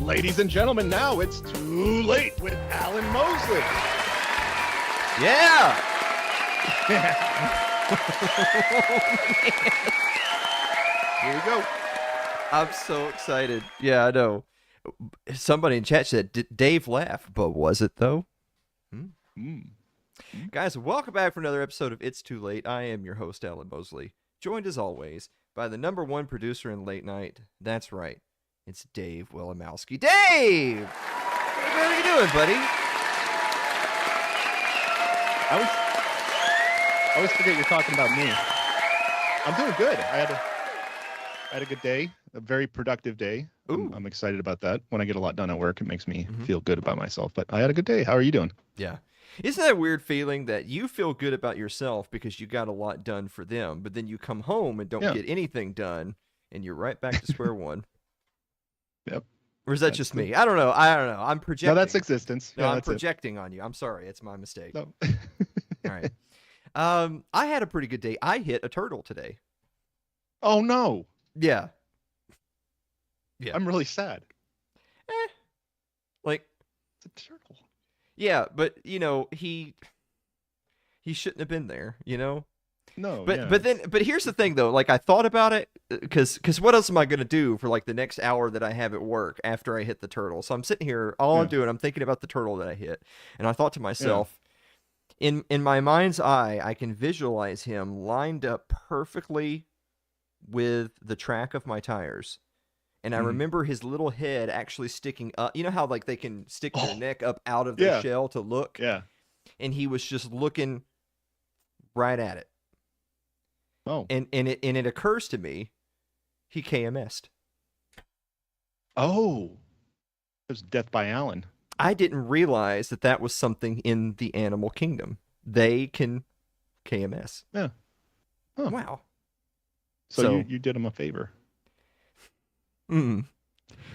Ladies and gentlemen, now it's Too Late with Alan Mosley. Yeah. Here we go. I'm so excited. Yeah, I know. Somebody in chat said, Dave laughed, but was it though? Guys, welcome back for another episode of It's Too Late. I am your host, Alan Mosley, joined as always by the #1 producer in late night. That's right. It's Dave Wilimowski. Dave! How are you doing, buddy? I always forget you're talking about me. I'm doing good. I had a good day, a very productive day. I'm excited about that. When I get a lot done at work, it makes me feel good about myself. But I had a good day. How are you doing? Yeah. Isn't that a weird feeling that you feel good about yourself because you got a lot done for them, but then you come home and don't get anything done, and you're right back to square one? Yep. Or is that just me? I don't know. I'm projecting. No, that's existence. No, yeah, I'm projecting on you. I'm sorry. It's my mistake. No. All right. I had a pretty good day. I hit a turtle today. Oh, no. Yeah. I'm really sad. It's a turtle. Yeah, but he shouldn't have been there. No, But here's the thing though. Like I thought about it because what else am I gonna do for like the next hour that I have at work after I hit the turtle? So I'm sitting here, all I'm doing, I'm thinking about the turtle that I hit, and I thought to myself, in my mind's eye, I can visualize him lined up perfectly with the track of my tires. And I remember his little head actually sticking up. You know how like they can stick their neck up out of their shell to look? Yeah. And he was just looking right at it. Oh. And it occurs to me, he KMS'd. Oh. It was Death by Allen. I didn't realize that was something in the animal kingdom. They can KMS. Yeah. Huh. Wow. So you did him a favor.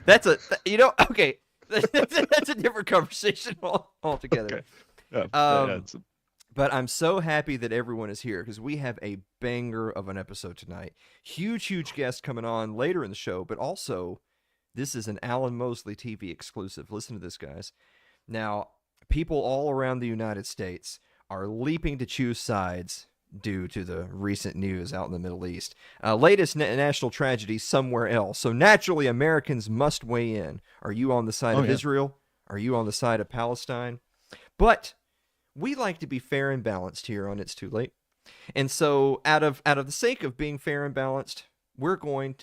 That's okay. That's a different conversation altogether. Okay. But I'm so happy that everyone is here because we have a banger of an episode tonight. Huge guest coming on later in the show, but also this is an Alan Mosley TV exclusive. Listen to this, guys. Now, people all around the United States are leaping to choose sides due to the recent news out in the Middle East. Latest national tragedy somewhere else. So naturally, Americans must weigh in. Are you on the side of Israel? Are you on the side of Palestine? But we like to be fair and balanced here on It's Too Late. And so out of the sake of being fair and balanced, we're going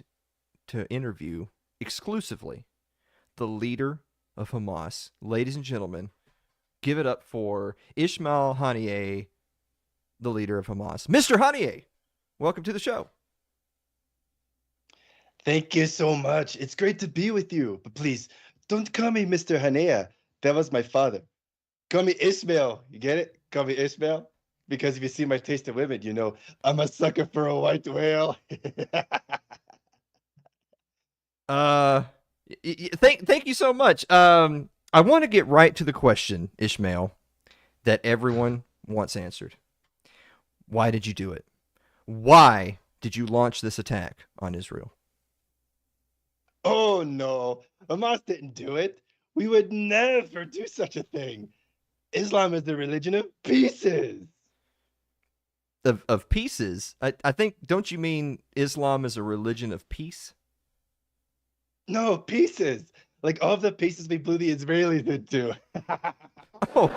to interview exclusively the leader of Hamas. Ladies and gentlemen, give it up for Ismail Haniyeh, the leader of Hamas. Mr. Haniyeh, welcome to the show. Thank you so much. It's great to be with you. But please, don't call me Mr. Haniyeh. That was my father. Call me Ismail. You get it? Call me Ismail. Because if you see my taste of women, you know I'm a sucker for a white whale. Thank you so much. I want to get right to the question, Ismail, that everyone wants answered. Why did you do it? Why did you launch this attack on Israel? Oh, no. Hamas didn't do it. We would never do such a thing. Islam is the religion of pieces. Of pieces? I think, don't you mean Islam is a religion of peace? No, pieces. Like all the pieces we blew the Israelis into. Oh.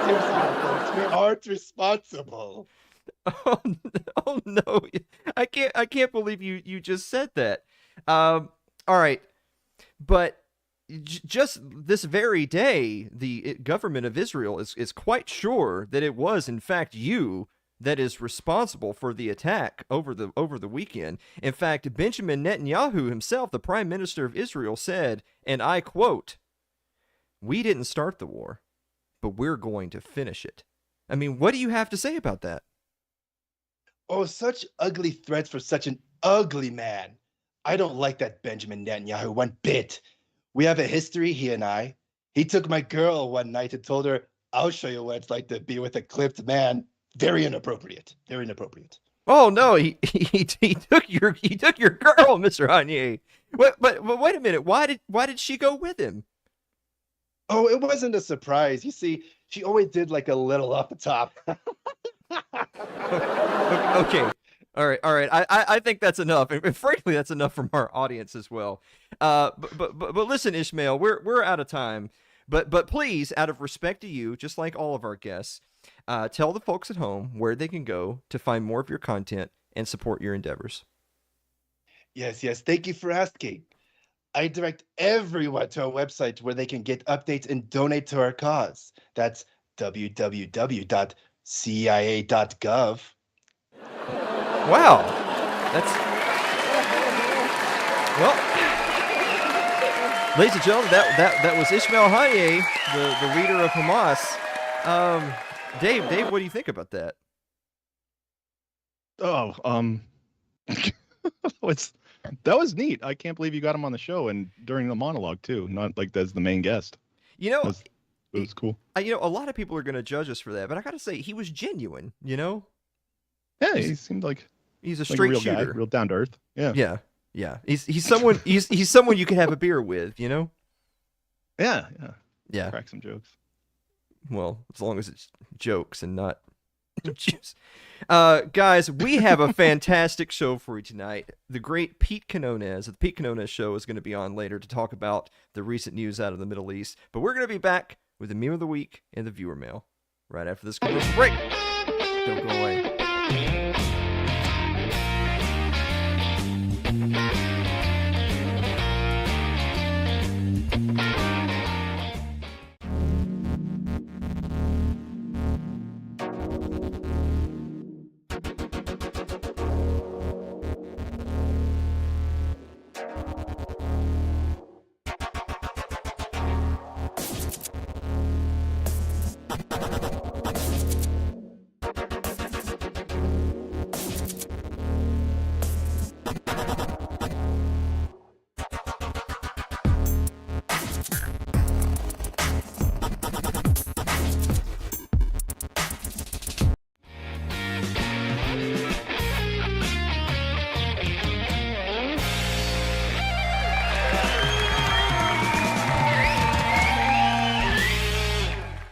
Seriously, folks, we aren't responsible. Oh no! I can't believe you just said that. All right, but just this very day, the government of Israel is quite sure that it was in fact you that is responsible for the attack over the weekend. In fact, Benjamin Netanyahu himself, the Prime Minister of Israel, said, and I quote, "We didn't start the war, but we're going to finish it." I mean, what do you have to say about that? Oh, such ugly threats for such an ugly man. I don't like that Benjamin Netanyahu one bit. We have a history, he and I. He took my girl one night and told her, "I'll show you what it's like to be with a clipped man." Very inappropriate. Very inappropriate. Oh no, he took your girl, Mr. Haniyeh. But wait a minute. Why did she go with him? Oh, it wasn't a surprise. You see, she always did like a little off the top. Okay. All right. I think that's enough, and frankly, that's enough from our audience as well. But listen, Ismail, we're out of time. But please, out of respect to you, just like all of our guests, tell the folks at home where they can go to find more of your content and support your endeavors. Yes. Thank you for asking. I direct everyone to our website where they can get updates and donate to our cause. That's www.cia.gov. Wow. Well, ladies and gentlemen, that was Ismail Haniyeh, the leader of Hamas. Dave, what do you think about that? Oh, that was neat. I can't believe you got him on the show and during the monologue too, not like as the main guest. You know, it was cool. A lot of people are going to judge us for that, but I got to say he was genuine. Yeah, he seemed like he's a straight real shooter, guy, real down to earth. Yeah. He's someone you could have a beer with. Yeah. Yeah. Crack some jokes. Well, as long as it's jokes and not juice. Guys, we have a fantastic show for you tonight. The great Pete Quinones of the Pete Quinones Show is going to be on later to talk about the recent news out of the Middle East. But we're going to be back with the meme of the week and the viewer mail right after this commercial break. Don't go away.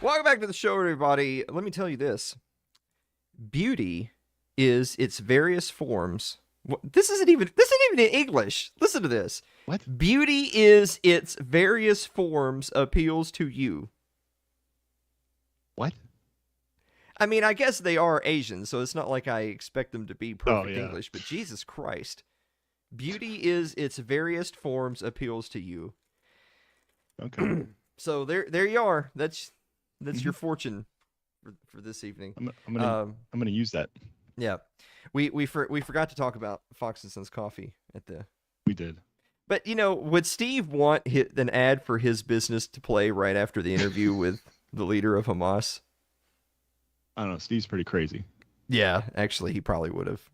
Welcome back to the show, everybody. Let me tell you this. Beauty is its various forms. This isn't even in English. Listen to this. What? Beauty is its various forms appeals to you. What? I mean, I guess they are Asian, so it's not like I expect them to be perfect yeah. English, but Jesus Christ. Beauty is its various forms appeals to you. Okay. So there you are. That's your fortune for this evening. I'm gonna use that. Yeah, we forgot to talk about Fox and Sons Coffee at the. We did. But would Steve want an ad for his business to play right after the interview with the leader of Hamas? I don't know. Steve's pretty crazy. Yeah, actually, he probably would have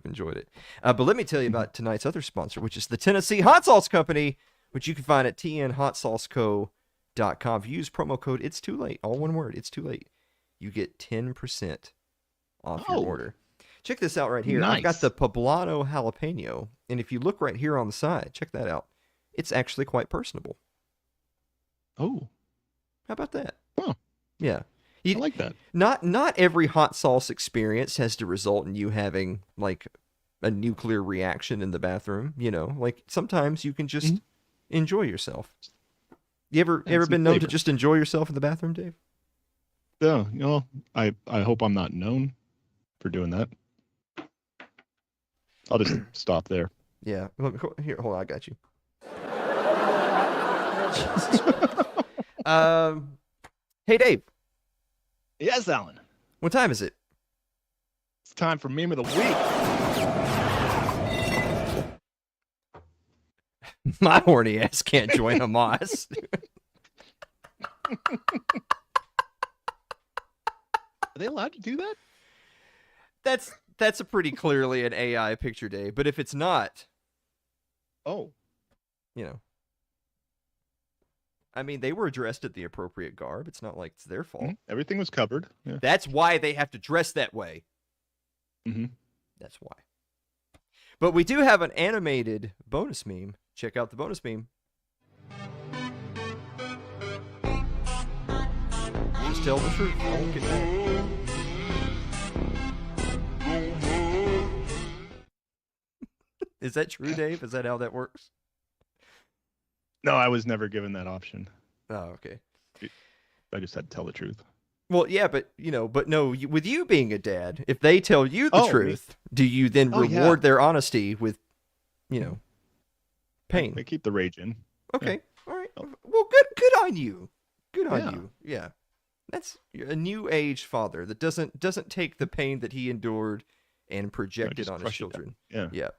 enjoyed it. But let me tell you about tonight's other sponsor, which is the Tennessee Hot Sauce Company, which you can find at tnhotsauceco.com. If you use promo code It's Too Late, all one word, It's Too Late, you get 10% off your order. Check this out right here. Nice. I've got the poblano jalapeno, and if you look right here on the side, check that out. It's actually quite personable. Oh. How about that? Oh. Yeah. I like that. Not every hot sauce experience has to result in you having like a nuclear reaction in the bathroom. Like sometimes you can just enjoy yourself. You ever been known to just enjoy yourself in the bathroom, Dave? Yeah, I hope I'm not known for doing that. I'll just stop there. Yeah. Here, hold on, I got you. Hey, Dave. Yes, Alan. What time is it? It's time for meme of the week. My horny ass can't join Hamas. Are they allowed to do that? That's a pretty clearly an AI picture, Dave. But if it's not, Oh. I mean, they were dressed at the appropriate garb. It's not like it's their fault. Everything was covered. Yeah. That's why they have to dress that way. Mm-hmm. That's why. But we do have an animated bonus meme. Check out the bonus meme. Just tell the truth. I won't get mad. Is that true, Dave? Is that how that works? No, I was never given that option. Oh, okay. I just had to tell the truth. Well, yeah, but no, with you being a dad, if they tell you the truth, do you then reward their honesty with, pain? They keep the rage in. Okay, all right. Well, good on you. Good on you. Yeah, that's a new age father that doesn't take the pain that he endured and project it on his children. Yeah. Yeah.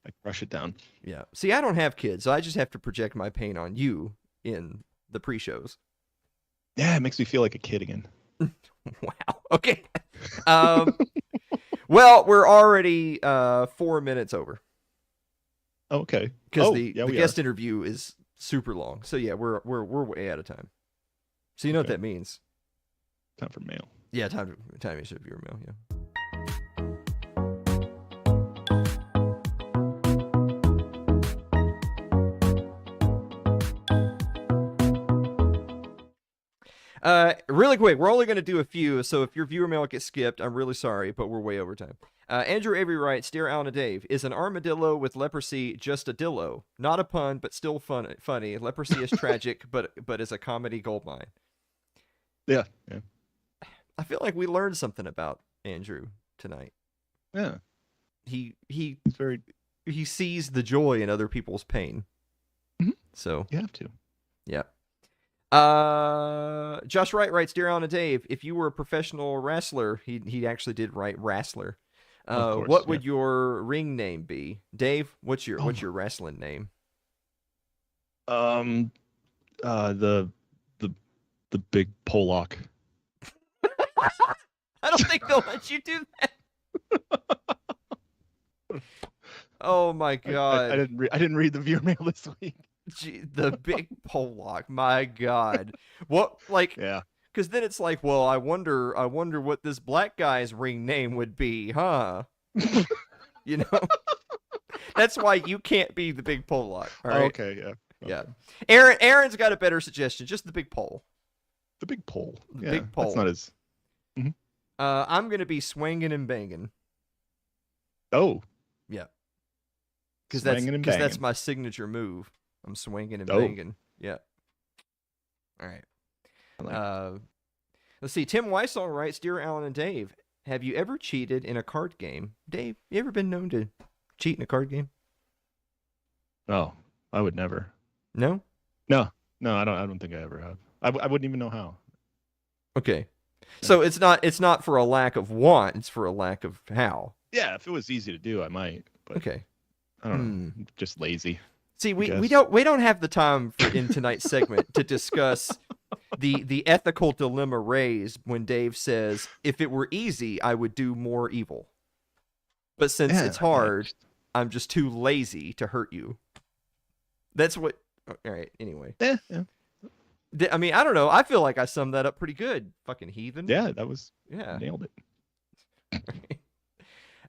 I crush it down. Yeah. See, I don't have kids, so I just have to project my pain on you in the pre-shows. Yeah, it makes me feel like a kid again. Wow. Okay. Well, we're already 4 minutes over. Okay. Because the guest interview is super long. So yeah, we're way out of time. So you know what that means. Time for mail. Yeah, time to serve your mail, yeah. Really quick, we're only going to do a few, so if your viewer mail gets skipped, I'm really sorry, but we're way over time. Andrew Avery writes, Dear Alan and Dave, is an armadillo with leprosy just a dillo? Not a pun, but still funny. Leprosy is tragic, but is a comedy goldmine. Yeah. I feel like we learned something about Andrew tonight. Yeah. He's very... He sees the joy in other people's pain. Mm-hmm. So you have to. Yeah. Josh Wright writes, Dear Alan and Dave, if you were a professional wrestler, he actually did write wrestler. Course, what would your ring name be? Dave, what's your wrestling name? The big Pollock. I don't think they'll let you do that. Oh my god! I didn't read the viewer mail this week. Gee, the big Pollock. My god. What Yeah. Because then it's like, well, I wonder what this black guy's ring name would be, huh? You know? That's why you can't be the big Pollock. All right? Okay, yeah. Yeah. Aaron's got a better suggestion. Just the big pole. The big pole. The big pole. That's not as... Mm-hmm. I'm going to be swinging and banging. Oh. Yeah. Because that's my signature move. I'm swinging and banging. Yeah. All right. Let's see. Tim Weissall writes, Dear Alan and Dave, have you ever cheated in a card game? Dave, you ever been known to cheat in a card game? No, I would never. No? No, I don't think I ever have. I wouldn't even know how. Okay. So it's not for a lack of want, it's for a lack of how. Yeah, if it was easy to do, I might. But okay. I don't know. Just lazy. See, we don't have the time in tonight's segment to discuss the ethical dilemma raised when Dave says, if it were easy, I would do more evil. But since it's hard, I'm just too lazy to hurt you. That's what... All right, anyway. Yeah. I mean, I don't know. I feel like I summed that up pretty good. Fucking heathen. Yeah, that was... Yeah. Nailed it.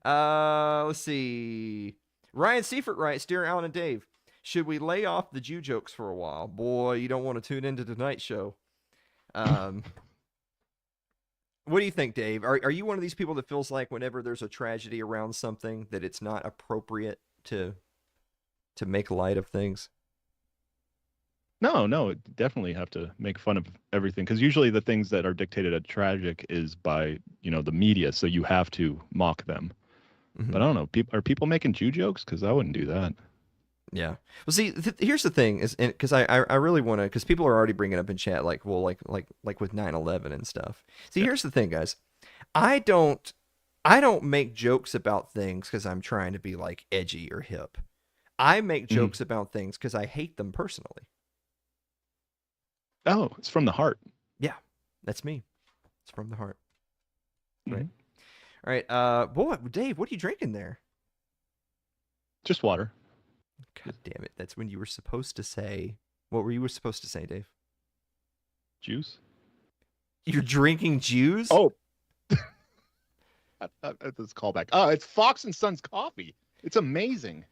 Let's see. Ryan Seifert writes, Dear Alan and Dave, should we lay off the Jew jokes for a while? Boy, you don't want to tune into tonight's show. What do you think, Dave? Are you one of these people that feels like whenever there's a tragedy around something that it's not appropriate to make light of things? No, definitely have to make fun of everything, because usually the things that are dictated as tragic is by, the media, so you have to mock them. Mm-hmm. But I don't know, are people making Jew jokes? Because I wouldn't do that. Yeah. Well, see, here's the thing, is because I really want to, because people are already bringing up in chat, like with 9/11 and stuff. See, here's the thing, guys. I don't make jokes about things because I'm trying to be like edgy or hip. I make jokes about things because I hate them personally. Oh, it's from the heart. Yeah, that's me. It's from the heart. Right. Mm-hmm. All right. Boy, Dave, what are you drinking there? Just water. God damn it. That's when you were supposed to say... What were you supposed to say, Dave? Juice. You're drinking juice? Oh. That's callback. Oh, it's Fox and Sons coffee. It's amazing.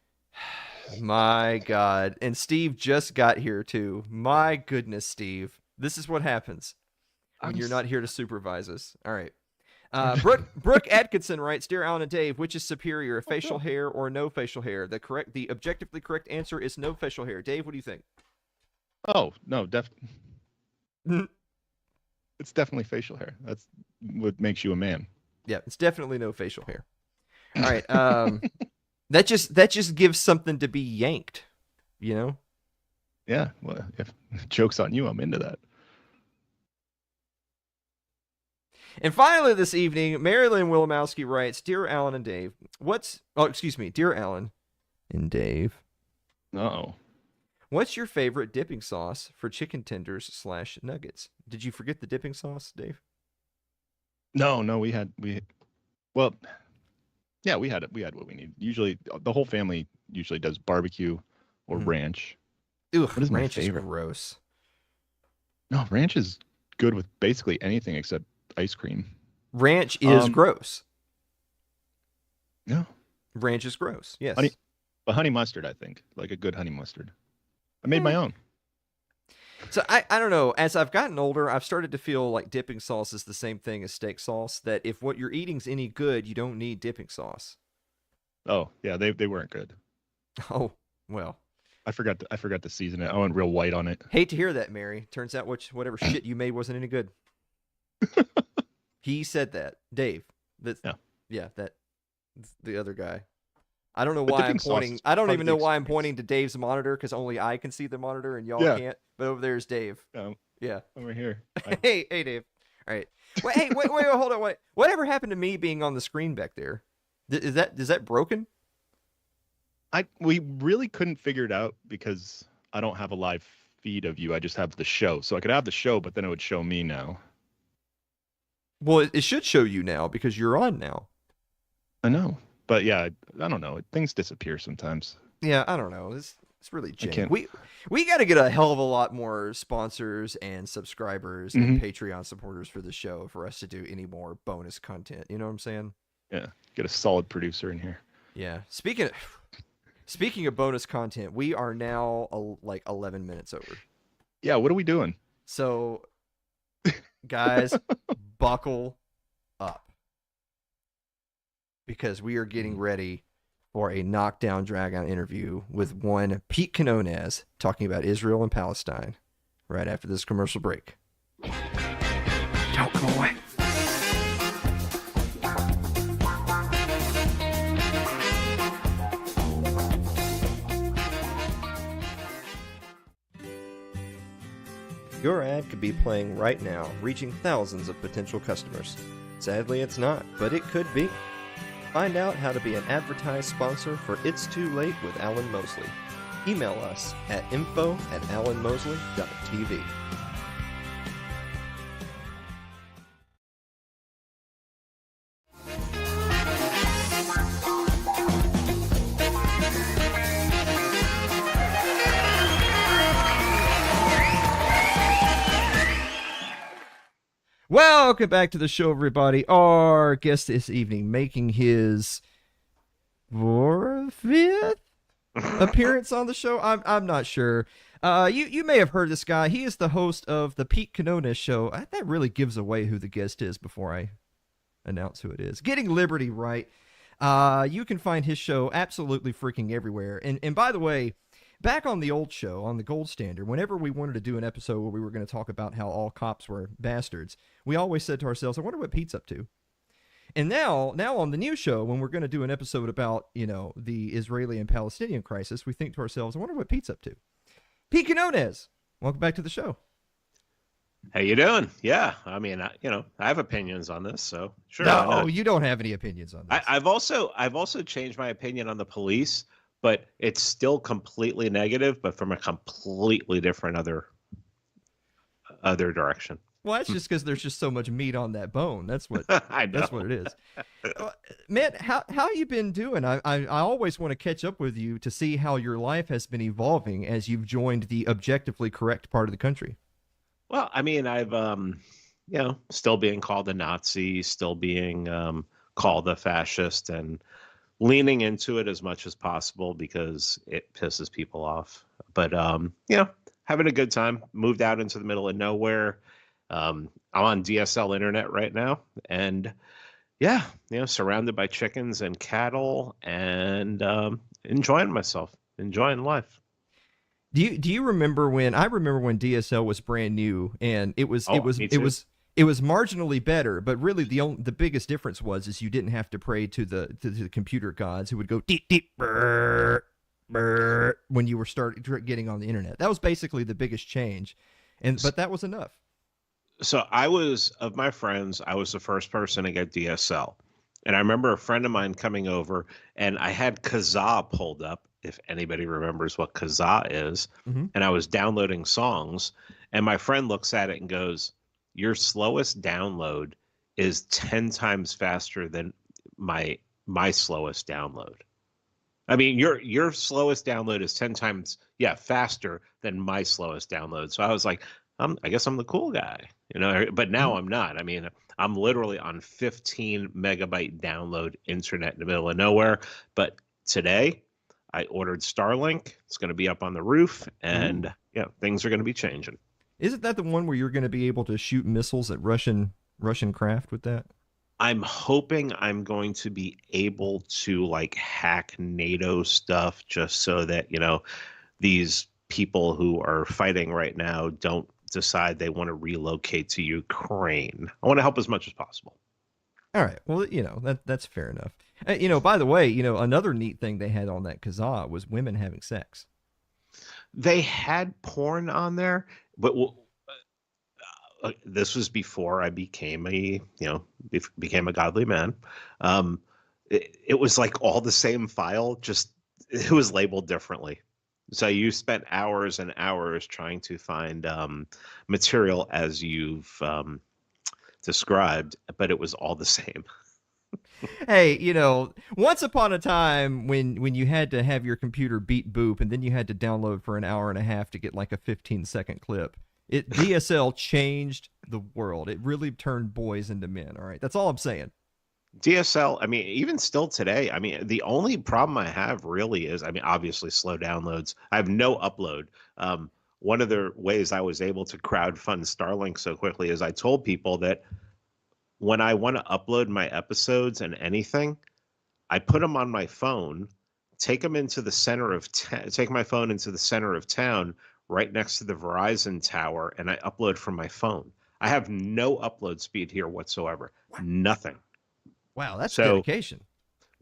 My God. And Steve just got here, too. My goodness, Steve. This is what happens when you're not here to supervise us. All right. Brooke Atkinson writes, Dear Alan and Dave, which is superior, facial hair or no facial hair? The objectively correct answer is no facial hair. Dave, what do you think? Oh, no, it's definitely facial hair. That's what makes you a man. Yeah, it's definitely no facial hair. All right. That just gives something to be yanked, Yeah, well, if joke's on you, I'm into that. And finally this evening, Marilyn Wilimowski writes, Dear Alan and Dave, Dear Alan and Dave. Uh-oh. What's your favorite dipping sauce for chicken tenders / nuggets? Did you forget the dipping sauce, Dave? No, we had what we need. Usually, the whole family usually does barbecue or ranch. Ugh, what is my ranch favorite? Is gross. No, ranch is good with basically anything except ice cream. Ranch is gross. No. Ranch is gross, yes. Honey mustard, I think. Like a good honey mustard. I made my own. So I don't know. As I've gotten older, I've started to feel like dipping sauce is the same thing as steak sauce. That if what you're eating's any good, you don't need dipping sauce. Oh yeah, they weren't good. Oh well. I forgot to season it. I went real white on it. Hate to hear that, Mary. Turns out whatever shit you made wasn't any good. He said that, Dave. That's that's the other guy. I don't know why I'm pointing. I don't even know why I'm pointing to Dave's monitor because only I can see the monitor and y'all can't. But over there's Dave. Yeah. Over here. Hey, Dave. All right. Wait, hold on. Wait. Whatever happened to me being on the screen back there? Is that broken? We really couldn't figure it out because I don't have a live feed of you. I just have the show. So I could have the show, but then it would show me now. Well, it should show you now because you're on now. I know. But yeah, I don't know. Things disappear sometimes. Yeah, I don't know. It's really jank. We got to get a hell of a lot more sponsors and subscribers and Patreon supporters for the show for us to do any more bonus content. You know what I'm saying? Yeah. Get a solid producer in here. Yeah. Speaking of bonus content, we are now like 11 minutes over. Yeah, what are we doing? So, guys, buckle up. Because we are getting ready for a knockdown, drag-out interview with one Pete Quinones talking about Israel and Palestine right after this commercial break. Don't go away. Your ad could be playing right now, reaching thousands of potential customers. Sadly, it's not, but it could be. Find out how to be an advertised sponsor for It's Too Late with Alan Mosley. Email us at info@alanmosley.tv. Welcome back to the show, everybody. Our guest this evening making his fifth appearance on the show. I'm not sure. You may have heard this guy. He is the host of the Pete Quinones Show. That really gives away who the guest is before I announce who it is. Getting Liberty Right. You can find his show absolutely freaking everywhere. And by the way, back on the old show, on the Gold Standard, whenever we wanted to do an episode where we were going to talk about how all cops were bastards, we always said to ourselves, I wonder what Pete's up to. And now on the new show, when we're going to do an episode about, the Israeli and Palestinian crisis, we think to ourselves, I wonder what Pete's up to. Pete Quinones, welcome back to the show. How you doing? Yeah, I mean, I have opinions on this, so sure. No, you don't have any opinions on this. I've also changed my opinion on the police, but it's still completely negative, but from a completely different other direction. Well, that's just because there's just so much meat on that bone. That's what I know. That's what it is. Man, how you been doing? I always want to catch up with you to see how your life has been evolving as you've joined the objectively correct part of the country. Well, I mean, I've still being called a Nazi, still being called a fascist, and leaning into it as much as possible because it pisses people off. But having a good time. Moved out into the middle of nowhere. I'm on DSL internet right now, and surrounded by chickens and cattle, and enjoying myself, enjoying life. Do you remember when DSL was brand new and it was marginally better, but really the biggest difference was you didn't have to pray to the computer gods who would go deep deep brr, brr, when you were getting on the internet. That was basically the biggest change, but that was enough. So of my friends, I was the first person to get DSL. And I remember a friend of mine coming over, and I had Kazaa pulled up, if anybody remembers what Kazaa is. Mm-hmm. And I was downloading songs, and my friend looks at it and goes, your slowest download is 10 times faster than my slowest download. I mean, your slowest download is 10 times, faster than my slowest download. So I was like, I guess I'm the cool guy, but now I'm not. I mean, I'm literally on 15 megabyte download internet in the middle of nowhere. But today I ordered Starlink. It's going to be up on the roof, and things are going to be changing. Isn't that the one where you're going to be able to shoot missiles at Russian craft with that? I'm hoping I'm going to be able to like hack NATO stuff just so that, these people who are fighting right now don't decide they want to relocate to Ukraine. I want to help as much as possible. All right. Well, that's fair enough. By the way, another neat thing they had on that Kazaa was women having sex. They had porn on there, but this was before I became became a godly man. It was like all the same file, just it was labeled differently. So you spent hours and hours trying to find material as you've described, but it was all the same. Hey, once upon a time when you had to have your computer beat boop and then you had to download for an hour and a half to get like a 15-second clip, DSL changed the world. It really turned boys into men. All right. That's all I'm saying. DSL, I mean, even still today, I mean, the only problem I have really is, I mean, obviously slow downloads. I have no upload. One of the ways I was able to crowdfund Starlink so quickly is I told people that when I want to upload my episodes and anything, I put them on my phone, take them into the center of take my phone into the center of town, right next to the Verizon tower, and I upload from my phone. I have no upload speed here whatsoever. Nothing. Wow, that's dedication.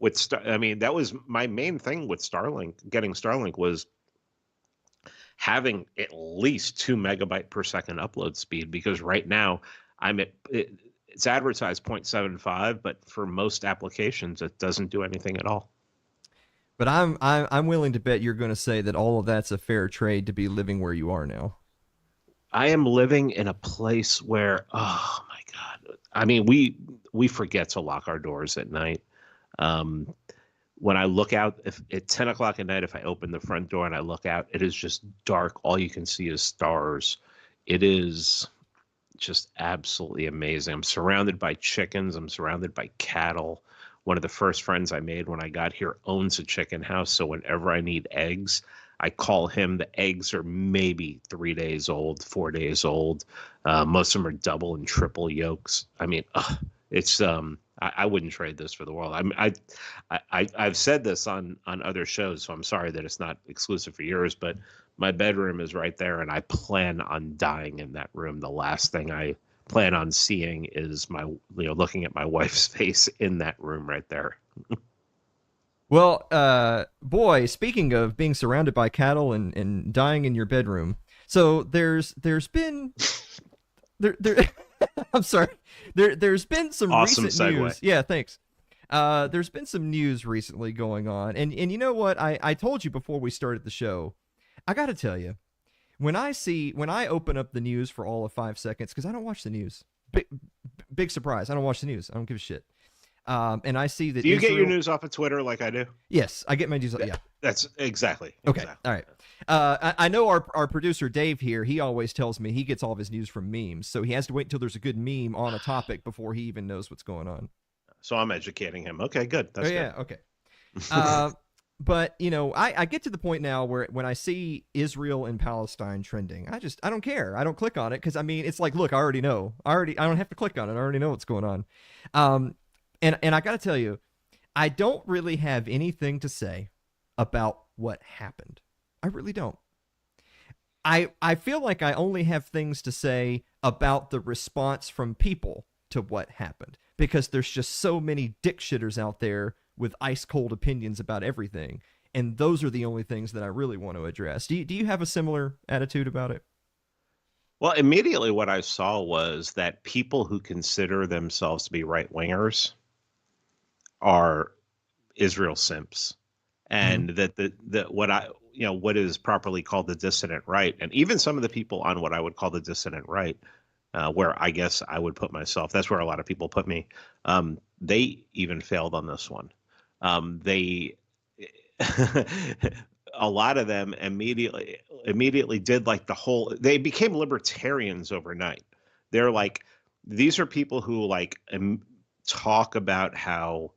That was my main thing with Starlink. Getting Starlink was having at least 2 megabyte per second upload speed, because right now I'm at it's advertised 0.75, but for most applications it doesn't do anything at all. But I'm willing to bet you're going to say that all of that's a fair trade to be living where you are now. I am living in a place where, oh my God, I mean, we forget to lock our doors at night. When I look out, if at 10 o'clock at night, if I open the front door and I look out, it is just dark. All you can see is stars. It is just absolutely amazing. I'm surrounded by chickens. I'm surrounded by cattle. One of the first friends I made when I got here owns a chicken house. So whenever I need eggs, I call him. The eggs are maybe 3 days old, 4 days old. Most of them are double and triple yolks. I mean, it's I wouldn't trade this for the world. I've said this on other shows, so I'm sorry that it's not exclusive for yours, but my bedroom is right there, and I plan on dying in that room. The last thing I plan on seeing is looking at my wife's face in that room right there. Well, boy, speaking of being surrounded by cattle and dying in your bedroom, so there's been there I'm sorry. There's been some awesome recent segue. news. Yeah, thanks. There's been some news recently going on, and you know what? I told you before we started the show. I got to tell you, when I open up the news for all of 5 seconds, because I don't watch the news. Big surprise. I don't watch the news. I don't give a shit. And I see that. Do you get your news off of Twitter like I do? Yes, I get my news. Yeah. That's exactly. Okay. Exactly. All right. I know our producer Dave here. He always tells me he gets all of his news from memes, so he has to wait until there's a good meme on a topic before he even knows what's going on. So I'm educating him. Okay, good. That's good. Yeah. Okay. But I get to the point now where when I see Israel and Palestine trending, I don't care. I don't click on it because I mean it's like, look, I already know. I don't have to click on it. I already know what's going on. And I got to tell you, I don't really have anything to say about what happened. I really don't. I feel like I only have things to say about the response from people to what happened, because there's just so many dick shitters out there with ice cold opinions about everything, and those are the only things that I really want to address. Do you have a similar attitude about it? Well, immediately what I saw was that people who consider themselves to be right-wingers are Israel simps, and that what is properly called the dissident right, and even some of the people on what I would call the dissident right, where I guess I would put myself, that's where a lot of people put me, they even failed on this one. They a lot of them immediately did like they became libertarians overnight. They're like, these are people who like talk about how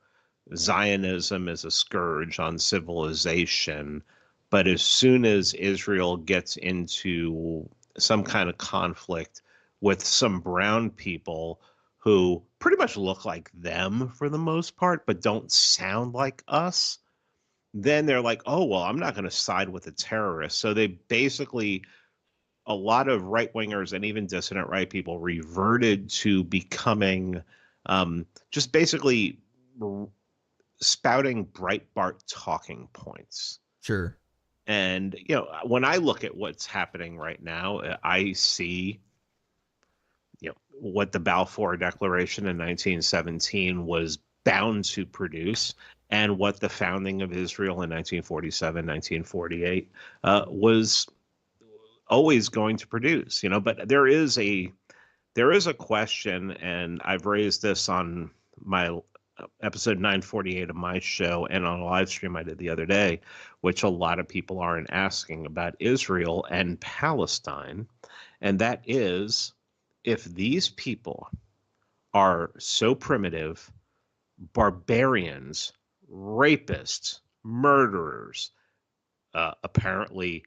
Zionism is a scourge on civilization, but as soon as Israel gets into some kind of conflict with some brown people who pretty much look like them for the most part, but don't sound like us, then they're like, oh, well, I'm not going to side with the terrorists. So they basically, a lot of right wingers and even dissident right people reverted to becoming just basically spouting Breitbart talking points. Sure. And, you know, when I look at what's happening right now, I see, you know, what the Balfour Declaration in 1917 was bound to produce, and what the founding of Israel in 1947, 1948 was always going to produce, you know. But there is a question, and I've raised this on my episode 948 of my show and on a live stream I did the other day, which a lot of people aren't asking about Israel and Palestine. And that is, if these people are so primitive, barbarians, rapists, murderers, apparently,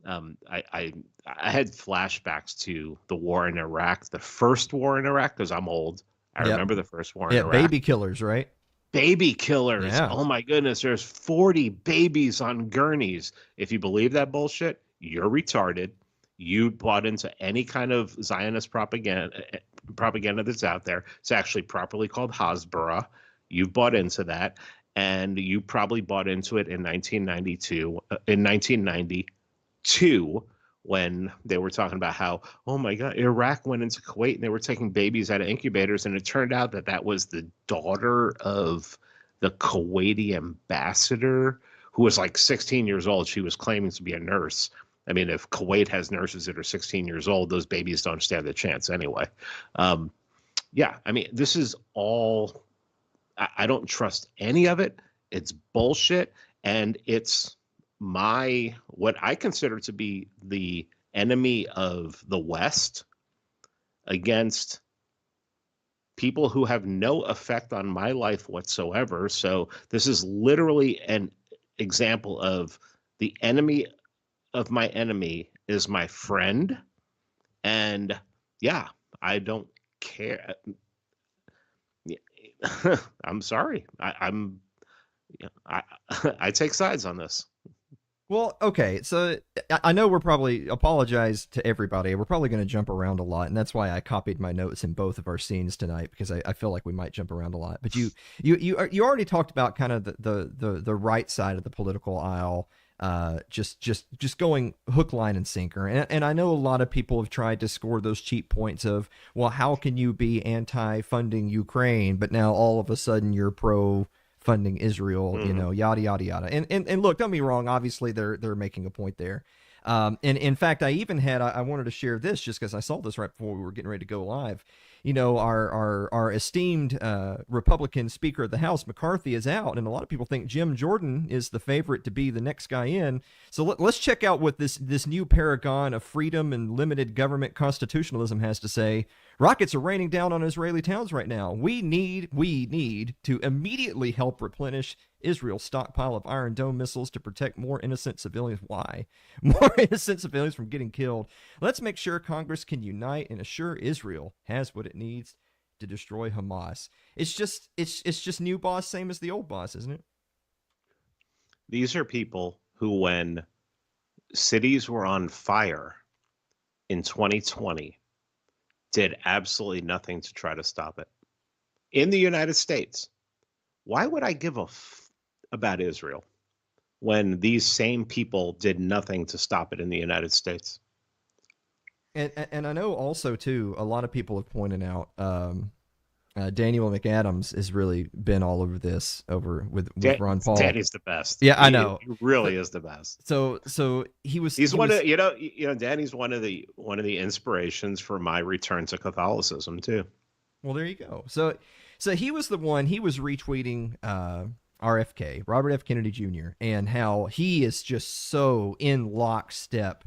I had flashbacks to the war in Iraq, the first war in Iraq, because I'm old. I remember the first war in Iraq. Baby killers, right? Baby killers. Yeah. Oh my goodness. There's 40 babies on gurneys. If you believe that bullshit, you're retarded. You bought into any kind of Zionist propaganda that's out there. It's actually properly called Hasbara. You've bought into that, and you probably bought into it in 1992, when they were talking about how, oh my God, Iraq went into Kuwait and they were taking babies out of incubators. And it turned out that that was the daughter of the Kuwaiti ambassador, who was like 16 years old. She was claiming to be a nurse. I mean, if Kuwait has nurses that are 16 years old, those babies don't stand a chance anyway. Yeah, I mean, this is all, I don't trust any of it. It's bullshit. And it's what I consider to be the enemy of the West against people who have no effect on my life whatsoever. So this is literally an example of the enemy of my enemy is my friend. And yeah, I don't care. I'm sorry. I take sides on this. Well, okay, so I know we're probably, apologize to everybody, we're probably going to jump around a lot, and that's why I copied my notes in both of our scenes tonight, because I feel like we might jump around a lot. But you already talked about kind of the right side of the political aisle, just going hook, line, and sinker. And I know a lot of people have tried to score those cheap points of, well, how can you be anti-funding Ukraine, but now all of a sudden you're pro funding Israel, you know, yada, yada, yada. And look, don't be wrong. Obviously they're making a point there. And in fact, I even had, I wanted to share this just because I saw this right before we were getting ready to go live. You know, our esteemed Republican Speaker of the House, McCarthy, is out, and a lot of people think Jim Jordan is the favorite to be the next guy in. So let's check out what this new paragon of freedom and limited government constitutionalism has to say. Rockets are raining down on Israeli towns right now. We need to immediately help replenish Israel's stockpile of Iron Dome missiles to protect more innocent civilians. Why? More innocent civilians from getting killed. Let's make sure Congress can unite and assure Israel has what it needs to destroy Hamas. It's just new boss, same as the old boss, isn't it? These are people who, when cities were on fire in 2020, did absolutely nothing to try to stop it. In the United States, why would I give a about Israel when these same people did nothing to stop it in the United States? And I know also too, a lot of people have pointed out Daniel McAdams has really been all over this with Ron Paul. Danny's the best. Yeah, I know. He really is the best. So he's one of Danny's one of the inspirations for my return to Catholicism too. Well, there you go. So he was the one. He was retweeting RFK, Robert F. Kennedy Jr., and how he is just so in lockstep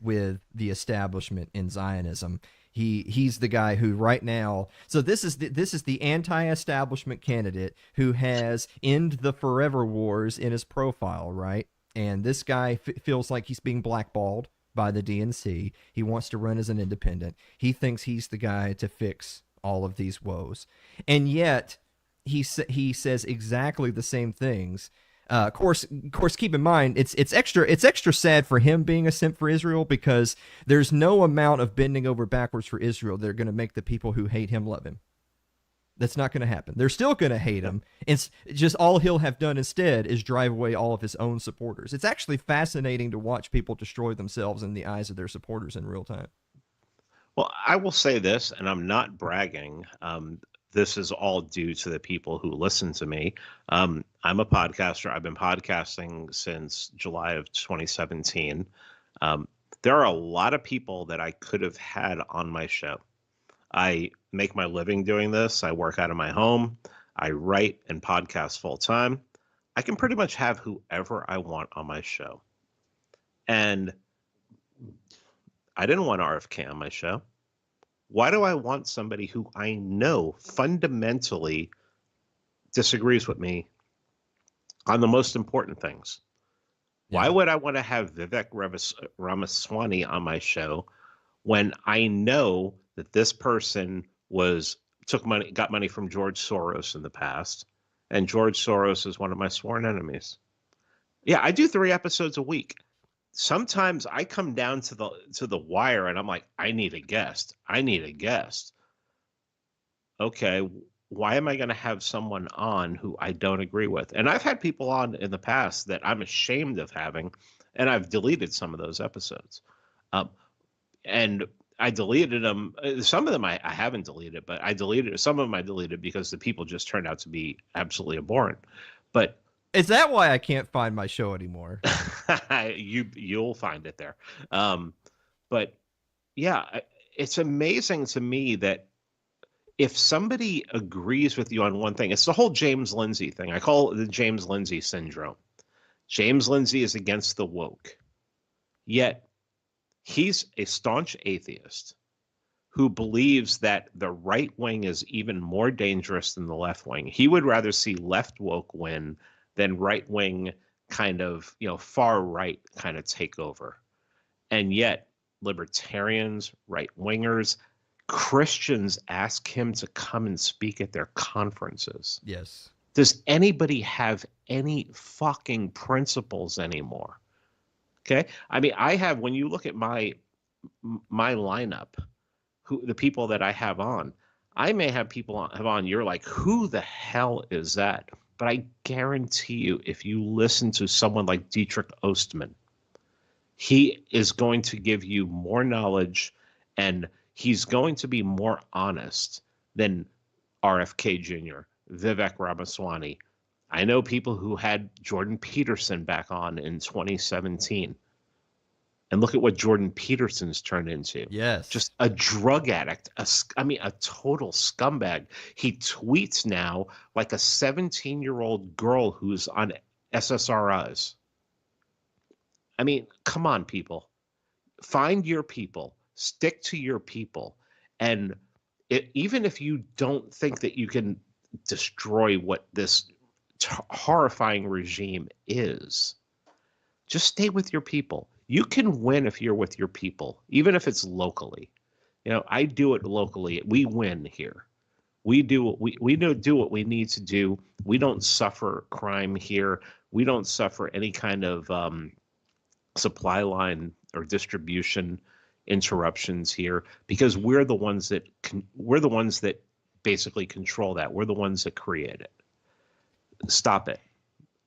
with the establishment in Zionism. He's the guy who right now. So this is the anti-establishment candidate who has "End the Forever Wars" in his profile, right? And this guy feels like he's being blackballed by the DNC. He wants to run as an independent. He thinks he's the guy to fix all of these woes. And yet he says exactly the same things. Of course, keep in mind, it's extra sad for him being a simp for Israel, because there's no amount of bending over backwards for Israel that are going to make the people who hate him love him. That's not going to happen. They're still going to hate him. It's just all he'll have done instead is drive away all of his own supporters. It's actually fascinating to watch people destroy themselves in the eyes of their supporters in real time. Well, I will say this, and I'm not bragging. This is all due to the people who listen to me. I'm a podcaster. I've been podcasting since July of 2017. There are a lot of people that I could have had on my show. I make my living doing this. I work out of my home. I write and podcast full time. I can pretty much have whoever I want on my show. And I didn't want RFK on my show. Why do I want somebody who I know fundamentally disagrees with me on the most important things? Yeah. Why would I want to have Vivek Ramaswamy on my show when I know that this person got money from George Soros in the past, and George Soros is one of my sworn enemies? Yeah, I do 3 episodes a week. Sometimes I come down to the wire and I'm like, I need a guest. Okay, why am I going to have someone on who I don't agree with? And I've had people on in the past that I'm ashamed of having, and I've deleted some of those episodes. And I deleted them. Some of them I haven't deleted, but some of them I deleted because the people just turned out to be absolutely abhorrent. But is that why I can't find my show anymore? You'll find it there. But yeah, it's amazing to me that if somebody agrees with you on one thing, it's the whole James Lindsay thing. I call it the James Lindsay syndrome. James Lindsay is against the woke, yet he's a staunch atheist who believes that the right wing is even more dangerous than the left wing. He would rather see left woke win than right wing kind of, far right kind of take over. And yet libertarians, right wingers, Christians ask him to come and speak at their conferences. Yes. Does anybody have any fucking principles anymore? Okay. I mean, when you look at my lineup, the people that I have on, I may have people on, you're like, who the hell is that? But I guarantee you, if you listen to someone like Dietrich Ostman, he is going to give you more knowledge, and he's going to be more honest than RFK Jr., Vivek Ramaswamy. I know people who had Jordan Peterson back on in 2017. And look at what Jordan Peterson's turned into. Yes. Just a drug addict. A total scumbag. He tweets now like a 17-year-old girl who's on SSRIs. I mean, come on, people. Find your people. Stick to your people. And even if you don't think that you can destroy what this horrifying regime is, just stay with your people. You can win if you're with your people, even if it's locally. I do it locally. We win here. We do what we do what we need to do. We don't suffer crime here. We don't suffer any kind of supply line or distribution interruptions here, because we're the ones that basically control that. We're the ones that create it. Stop it.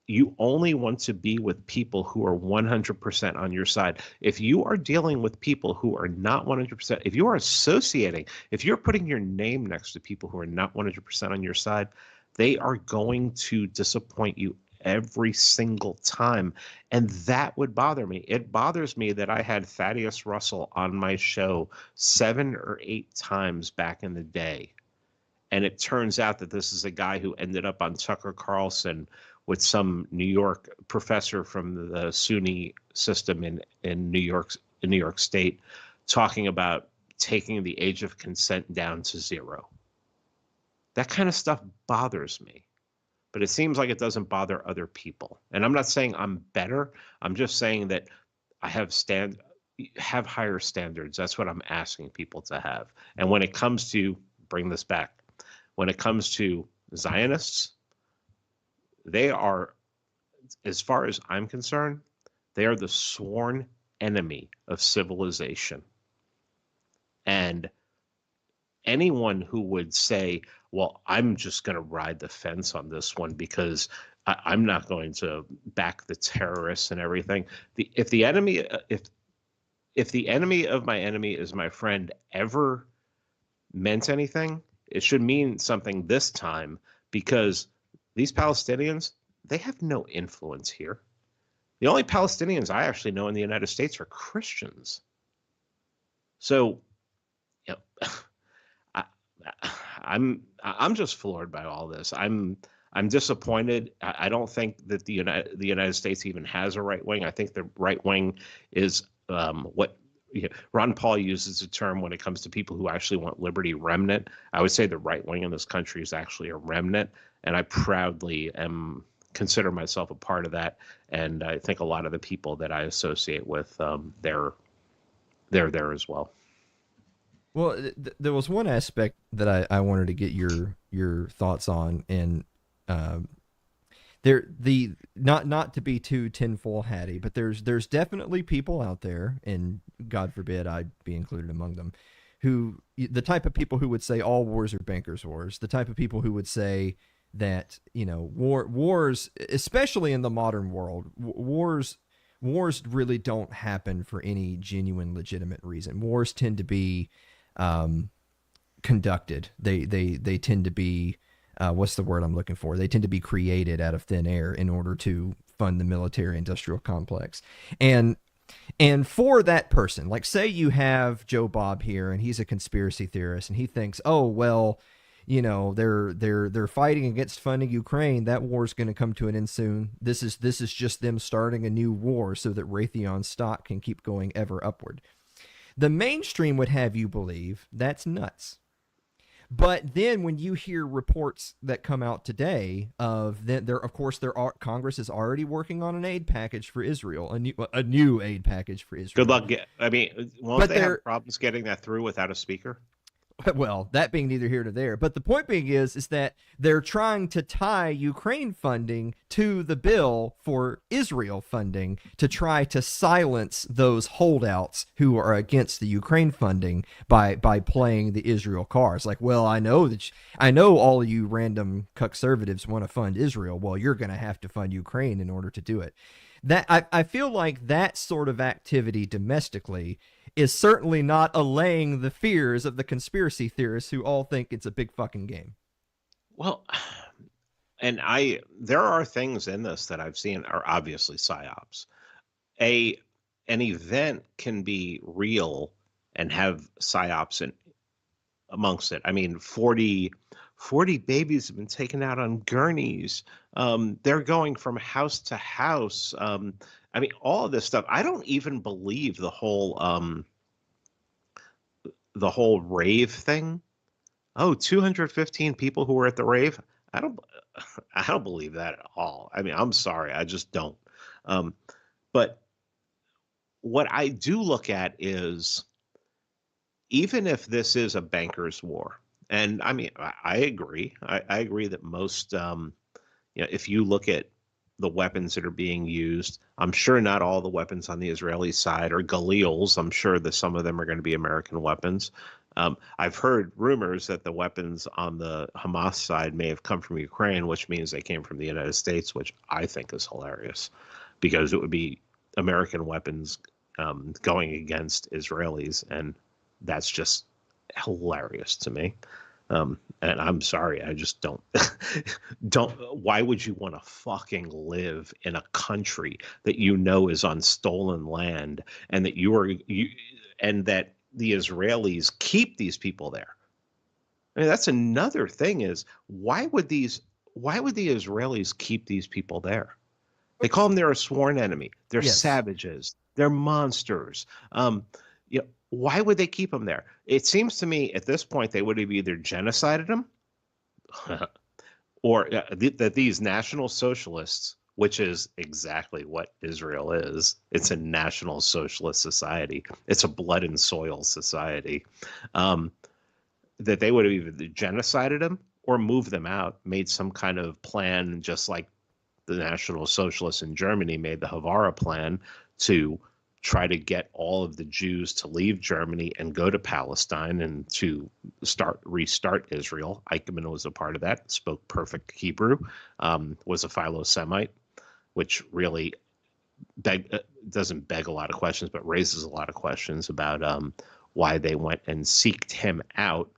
You only want to be with people who are 100% on your side. If you are dealing with people who are not 100%, if you are associating, if you're putting your name next to people who are not 100% on your side, they are going to disappoint you every single time. And that would bother me. It bothers me that I had Thaddeus Russell on my show 7 or 8 times back in the day. And it turns out that this is a guy who ended up on Tucker Carlson with some New York professor from the SUNY system in New York State, talking about taking the age of consent down to 0. That kind of stuff bothers me, but it seems like it doesn't bother other people. And I'm not saying I'm better. I'm just saying that I have have higher standards. That's what I'm asking people to have. And when it comes to, bring this back, when it comes to Zionists, they are, as far as I'm concerned, they are the sworn enemy of civilization. And anyone who would say, well, I'm just going to ride the fence on this one because I'm not going to back the terrorists and everything. If the enemy of my enemy is my friend ever meant anything, it should mean something this time, because these Palestinians, they have no influence here. The only Palestinians I actually know in the United States are Christians. So, you know, I'm just floored by all this. I'm disappointed. I don't think that the United States even has a right wing. I think the right wing is what Ron Paul uses a term when it comes to people who actually want liberty, remnant. I would say the right wing in this country is actually a remnant, and I proudly consider myself a part of that. And I think a lot of the people that I associate with, they're there as well. Well, there was one aspect that I wanted to get your thoughts on, and not to be too tinfoil hatty, but there's definitely people out there, and God forbid I'd be included among them, who the type of people who would say all wars are bankers' wars, the type of people who would say that wars, especially in the modern world, wars really don't happen for any genuine, legitimate reason. Wars tend to be conducted. They tend to be what's the word I'm looking for? They tend to be created out of thin air in order to fund the military industrial complex. And for that person, like say you have Joe Bob here and he's a conspiracy theorist and he thinks, oh, well, they're fighting against funding Ukraine. That war is going to come to an end soon. This is just them starting a new war so that Raytheon stock can keep going ever upward. The mainstream would have you believe that's nuts. But then when you hear reports that come out today of that, Congress is already working on an aid package for Israel, a new aid package for Israel. Good luck. Won't they have problems getting that through without a speaker? Well, that being neither here nor there, but the point being is that they're trying to tie Ukraine funding to the bill for Israel funding to try to silence those holdouts who are against the Ukraine funding by playing the Israel cards. Like, well, I know all of you random conservatives want to fund Israel. Well, you're going to have to fund Ukraine in order to do it. That I feel like that sort of activity domestically is certainly not allaying the fears of the conspiracy theorists who all think it's a big fucking game. Well, and there are things in this that I've seen are obviously psyops. An event can be real and have psyops amongst it. I mean, 40 babies have been taken out on gurneys. They're going from house to house. I mean, all of this stuff. I don't even believe the whole rave thing. Oh, 215 people who were at the rave. I don't believe that at all. I mean, I'm sorry, I just don't. But what I do look at is, even if this is a banker's war, and I mean, I agree. I agree that most, if you look at the weapons that are being used, I'm sure not all the weapons on the Israeli side are Galils. I'm sure that some of them are going to be American weapons. I've heard rumors that the weapons on the Hamas side may have come from Ukraine, which means they came from the United States, which I think is hilarious, because it would be American weapons going against Israelis, and that's just hilarious to me. And I'm sorry, I just don't. Why would you want to fucking live in a country that is on stolen land, and that the Israelis keep these people there? I mean, that's another thing, is why would the Israelis keep these people there? They call them they're a sworn enemy. They're savages. They're monsters. Why would they keep them there? It seems to me at this point they would have either genocided them or that these National Socialists which is exactly what Israel is. It's a National Socialist society. It's a blood and soil society. That they would have either genocided them or moved them out, made some kind of plan, just like the National Socialists in Germany made the Havara plan to try to get all of the Jews to leave Germany and go to Palestine and to restart Israel. Eichmann was a part of that, spoke perfect Hebrew, was a Philo-Semite, which really doesn't beg a lot of questions, but raises a lot of questions about why they went and seeked him out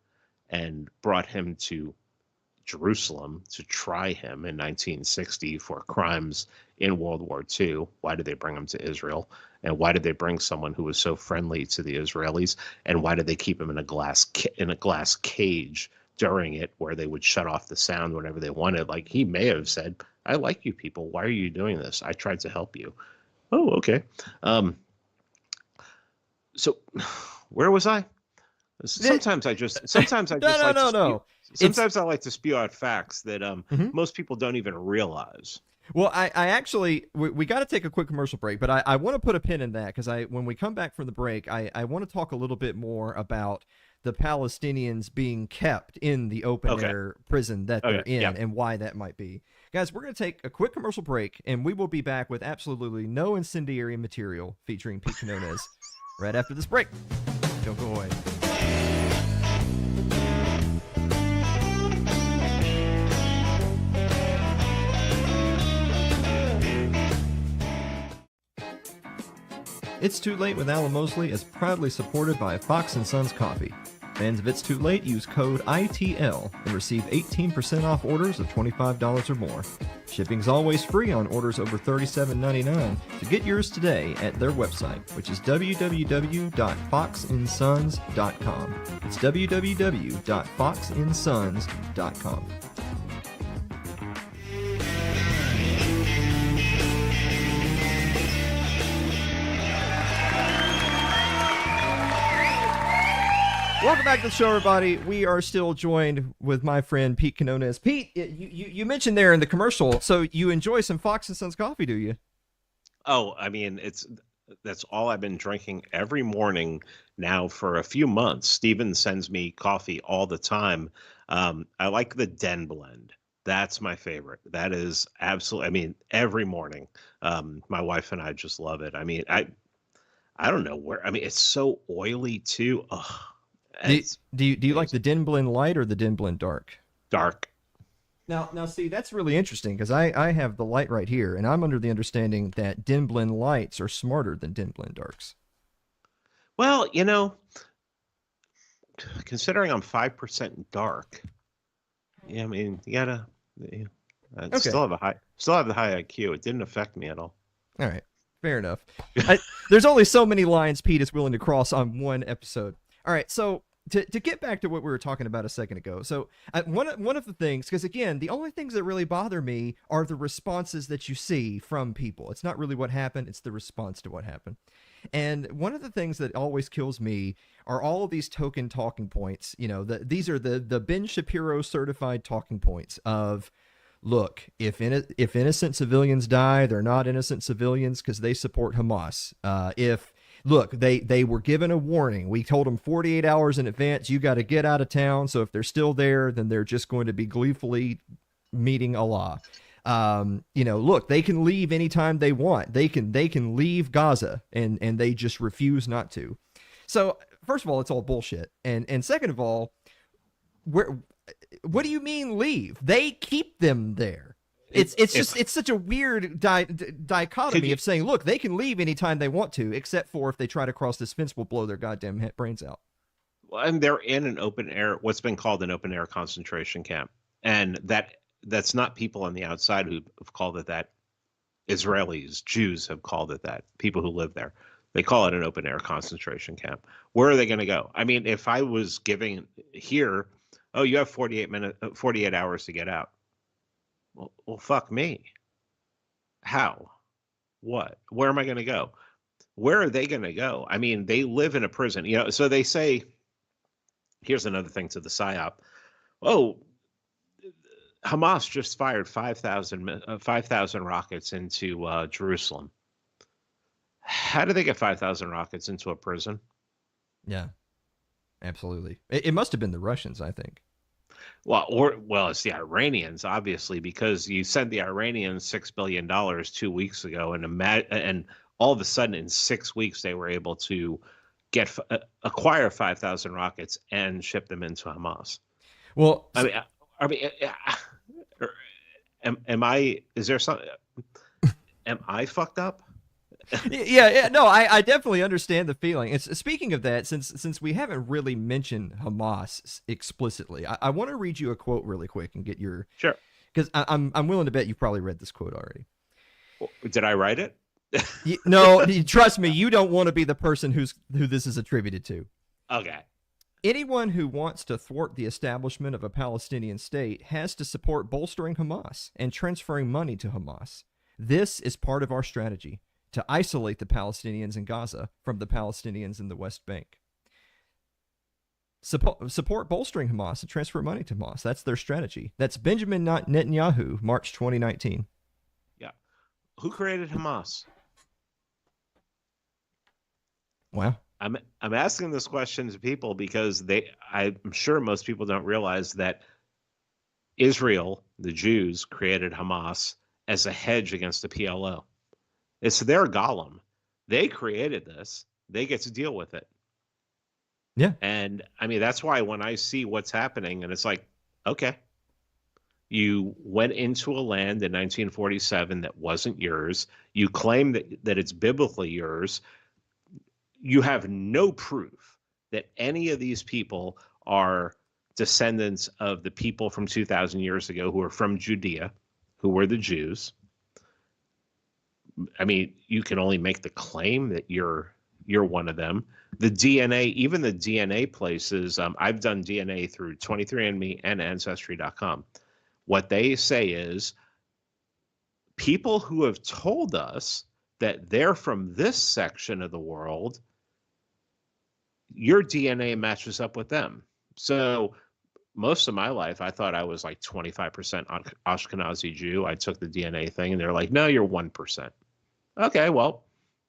and brought him to Jerusalem to try him in 1960 for crimes in World War II. Why did they bring him to Israel? And why did they bring someone who was so friendly to the Israelis? And why did they keep him in a glass cage during it, where they would shut off the sound whenever they wanted? Like, he may have said, "I like you people. Why are you doing this? I tried to help you." Oh, okay. So where was I? Sometimes I just Sometimes I like to spew out facts that most people don't even realize. Well, I actually, we got to take a quick commercial break, but I want to put a pin in that, because when we come back from the break, I want to talk a little bit more about the Palestinians being kept in the open air prison that they're in and why that might be. Guys, we're going to take a quick commercial break, and we will be back with absolutely no incendiary material featuring Pete Quinones right after this break. Don't go away. It's Too Late with Alan Mosley is proudly supported by Fox & Sons Coffee. Fans of It's Too Late use code ITL and receive 18% off orders of $25 or more. Shipping's always free on orders over $37.99, so get yours today at their website, which is www.foxandsons.com. It's www.foxandsons.com. Welcome back to the show, everybody. We are still joined with my friend Pete Quinones. Pete, you mentioned there in the commercial, so you enjoy some Fox & Sons coffee, do you? Oh, I mean, that's all I've been drinking every morning now for a few months. Steven sends me coffee all the time. I like the Den blend. That's my favorite. That is absolutely, I mean, every morning. My wife and I just love it. I mean, I don't know where, I mean, it's so oily too. Ugh. Do you like the Den Blend Light or the Den Blend Dark? Dark. Now, see, that's really interesting, because I have the light right here, and I'm under the understanding that Den Blend Lights are smarter than Den Blend Darks. Well, considering I'm 5% dark, yeah, I mean, you gotta. Still have the high IQ. It didn't affect me at all. All right, fair enough. There's only so many lines Pete is willing to cross on one episode. All right, so to get back to what we were talking about a second ago, so one of the things, because again, the only things that really bother me are the responses that you see from people. It's not really what happened, it's the response to what happened. And one of the things that always kills me are all of these token talking points. These are the Ben Shapiro certified talking points of, look, if innocent civilians die, they're not innocent civilians because they support Hamas. Look, they were given a warning. We told them 48 hours in advance, you got to get out of town. So if they're still there, then they're just going to be gleefully meeting Allah. Look, they can leave anytime they want. They can leave Gaza, and they just refuse not to. So first of all, it's all bullshit. And second of all, what do you mean leave? They keep them there. It's such a weird dichotomy of saying, look, they can leave anytime they want to, except for if they try to cross this fence, we'll blow their goddamn brains out. Well, and they're in an open air, what's been called an open air concentration camp. And that's not people on the outside who have called it that. Israelis, Jews have called it that. People who live there. They call it an open air concentration camp. Where are they going to go? I mean, if I was giving here, oh, you have 48 hours to get out. Well, fuck me. How? What? Where am I going to go? Where are they going to go? I mean, they live in a prison, so they say, here's another thing to the PSYOP. Oh, Hamas just fired 5,000 rockets into Jerusalem. How did they get 5,000 rockets into a prison? Yeah, absolutely. It must have been the Russians, I think. Well, it's the Iranians, obviously, because you sent the Iranians $6 billion 2 weeks ago, and all of a sudden in 6 weeks they were able to acquire 5,000 rockets and ship them into Hamas. Well, I mean, am I? Is there something? Am I fucked up? yeah, no, I definitely understand the feeling. It's speaking of that, since we haven't really mentioned Hamas explicitly, I want to read you a quote really quick and get your sure, because I'm willing to bet you've probably read this quote already. Did I write it? No, trust me, you don't want to be the person who this is attributed to. Okay. Anyone who wants to thwart the establishment of a Palestinian state has to support bolstering Hamas and transferring money to Hamas. This is part of our strategy to isolate the Palestinians in Gaza from the Palestinians in the West Bank. Support bolstering Hamas and transfer money to Hamas. That's their strategy. That's Benjamin Netanyahu, March 2019. Yeah. Who created Hamas? Wow. I'm asking this question to people because I'm sure most people don't realize that Israel, the Jews, created Hamas as a hedge against the PLO. It's their golem. They created this. They get to deal with it. Yeah. And I mean, that's why when I see what's happening and it's like, okay, you went into a land in 1947 that wasn't yours. You claim that it's biblically yours. You have no proof that any of these people are descendants of the people from 2,000 years ago who are from Judea, who were the Jews. I mean, you can only make the claim that you're one of them. The DNA, even the DNA places, I've done DNA through 23andMe and Ancestry.com. What they say is people who have told us that they're from this section of the world, your DNA matches up with them. So most of my life, I thought I was like 25% Ashkenazi Jew. I took the DNA thing and they're like, no, you're 1%. Okay, well,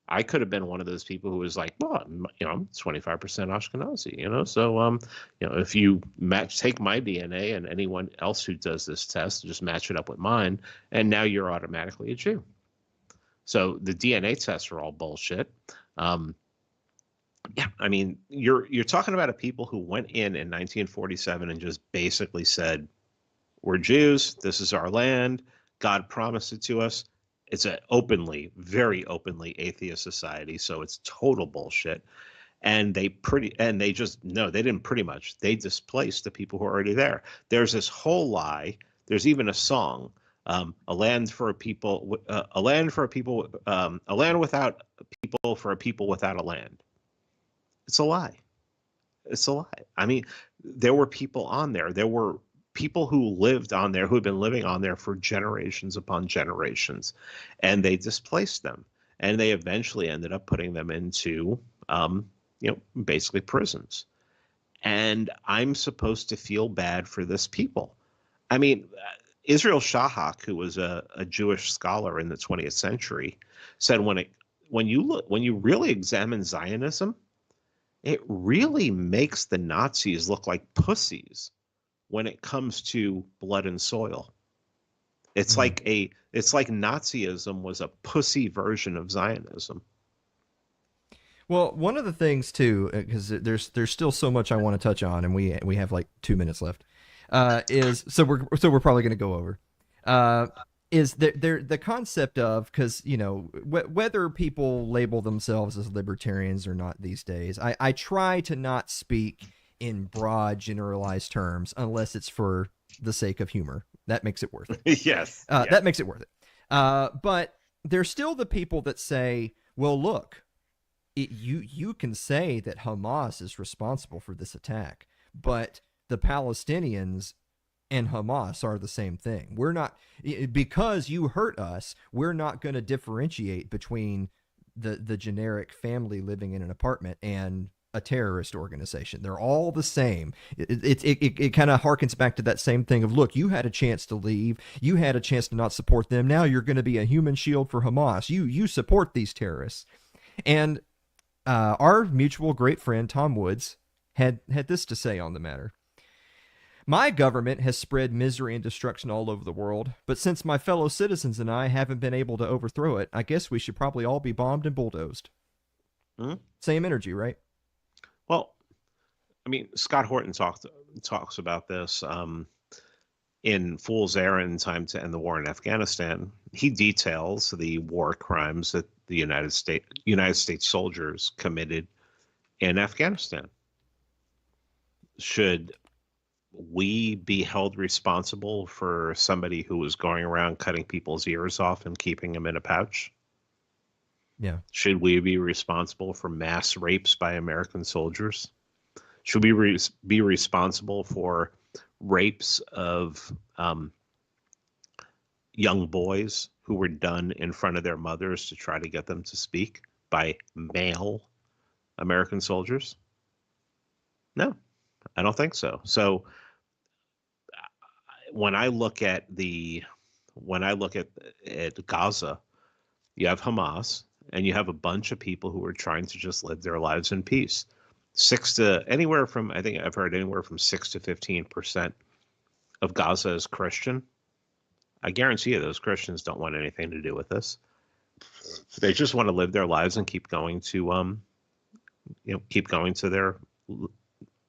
I could have been one of those people who was like, well, I'm 25% Ashkenazi, so, if you take my DNA and anyone else who does this test, just match it up with mine, and now you're automatically a Jew. So the DNA tests are all bullshit. Yeah, I mean, you're talking about a people who went in 1947 and just basically said, we're Jews, this is our land, God promised it to us. It's a very openly atheist society, so it's total bullshit. And they displaced the people who are already there. There's this whole lie. There's even a song, a land without people for a people without a land. It's a lie. It's a lie. I mean, there were people on there. There were people who lived on there, who had been living on there for generations upon generations, and they displaced them. And they eventually ended up putting them into, basically prisons. And I'm supposed to feel bad for this people. I mean, Israel Shahak, who was a Jewish scholar in the 20th century, said when you really examine Zionism, it really makes the Nazis look like pussies when it comes to blood and soil. It's like Nazism was a pussy version of Zionism. Well, one of the things too, because there's still so much I want to touch on, and we have like 2 minutes left, is so we're probably going to go over. Is the concept of, because whether people label themselves as libertarians or not these days, I try to not speak in broad generalized terms unless it's for the sake of humor. That makes it worth it. Yes. That makes it worth it. But there's still the people that say, well, look, you can say that Hamas is responsible for this attack, but the Palestinians and Hamas are the same thing. We're not, because you hurt us, we're not going to differentiate between the generic family living in an apartment and a terrorist organization. They're all the same. It kind of harkens back to that same thing of, look, you had a chance to leave. You had a chance to not support them. Now you're going to be a human shield for Hamas. You support these terrorists. And our mutual great friend, Tom Woods, had this to say on the matter. My government has spread misery and destruction all over the world, but since my fellow citizens and I haven't been able to overthrow it, I guess we should probably all be bombed and bulldozed. Same energy, right? Well, I mean, Scott Horton talks about this in Fool's Errand: Time to End the War in Afghanistan. He details the war crimes that the United States soldiers committed in Afghanistan. Should we be held responsible for somebody who was going around cutting people's ears off and keeping them in a pouch? Yeah. Should we be responsible for mass rapes by American soldiers? Should we be responsible for rapes of young boys who were done in front of their mothers to try to get them to speak by male American soldiers? No, I don't think so. So when I look at Gaza, you have Hamas and you have a bunch of people who are trying to just live their lives in peace. I think I've heard anywhere from 6 to 15% of Gaza is Christian. I guarantee you those Christians don't want anything to do with this. They just want to live their lives and keep going to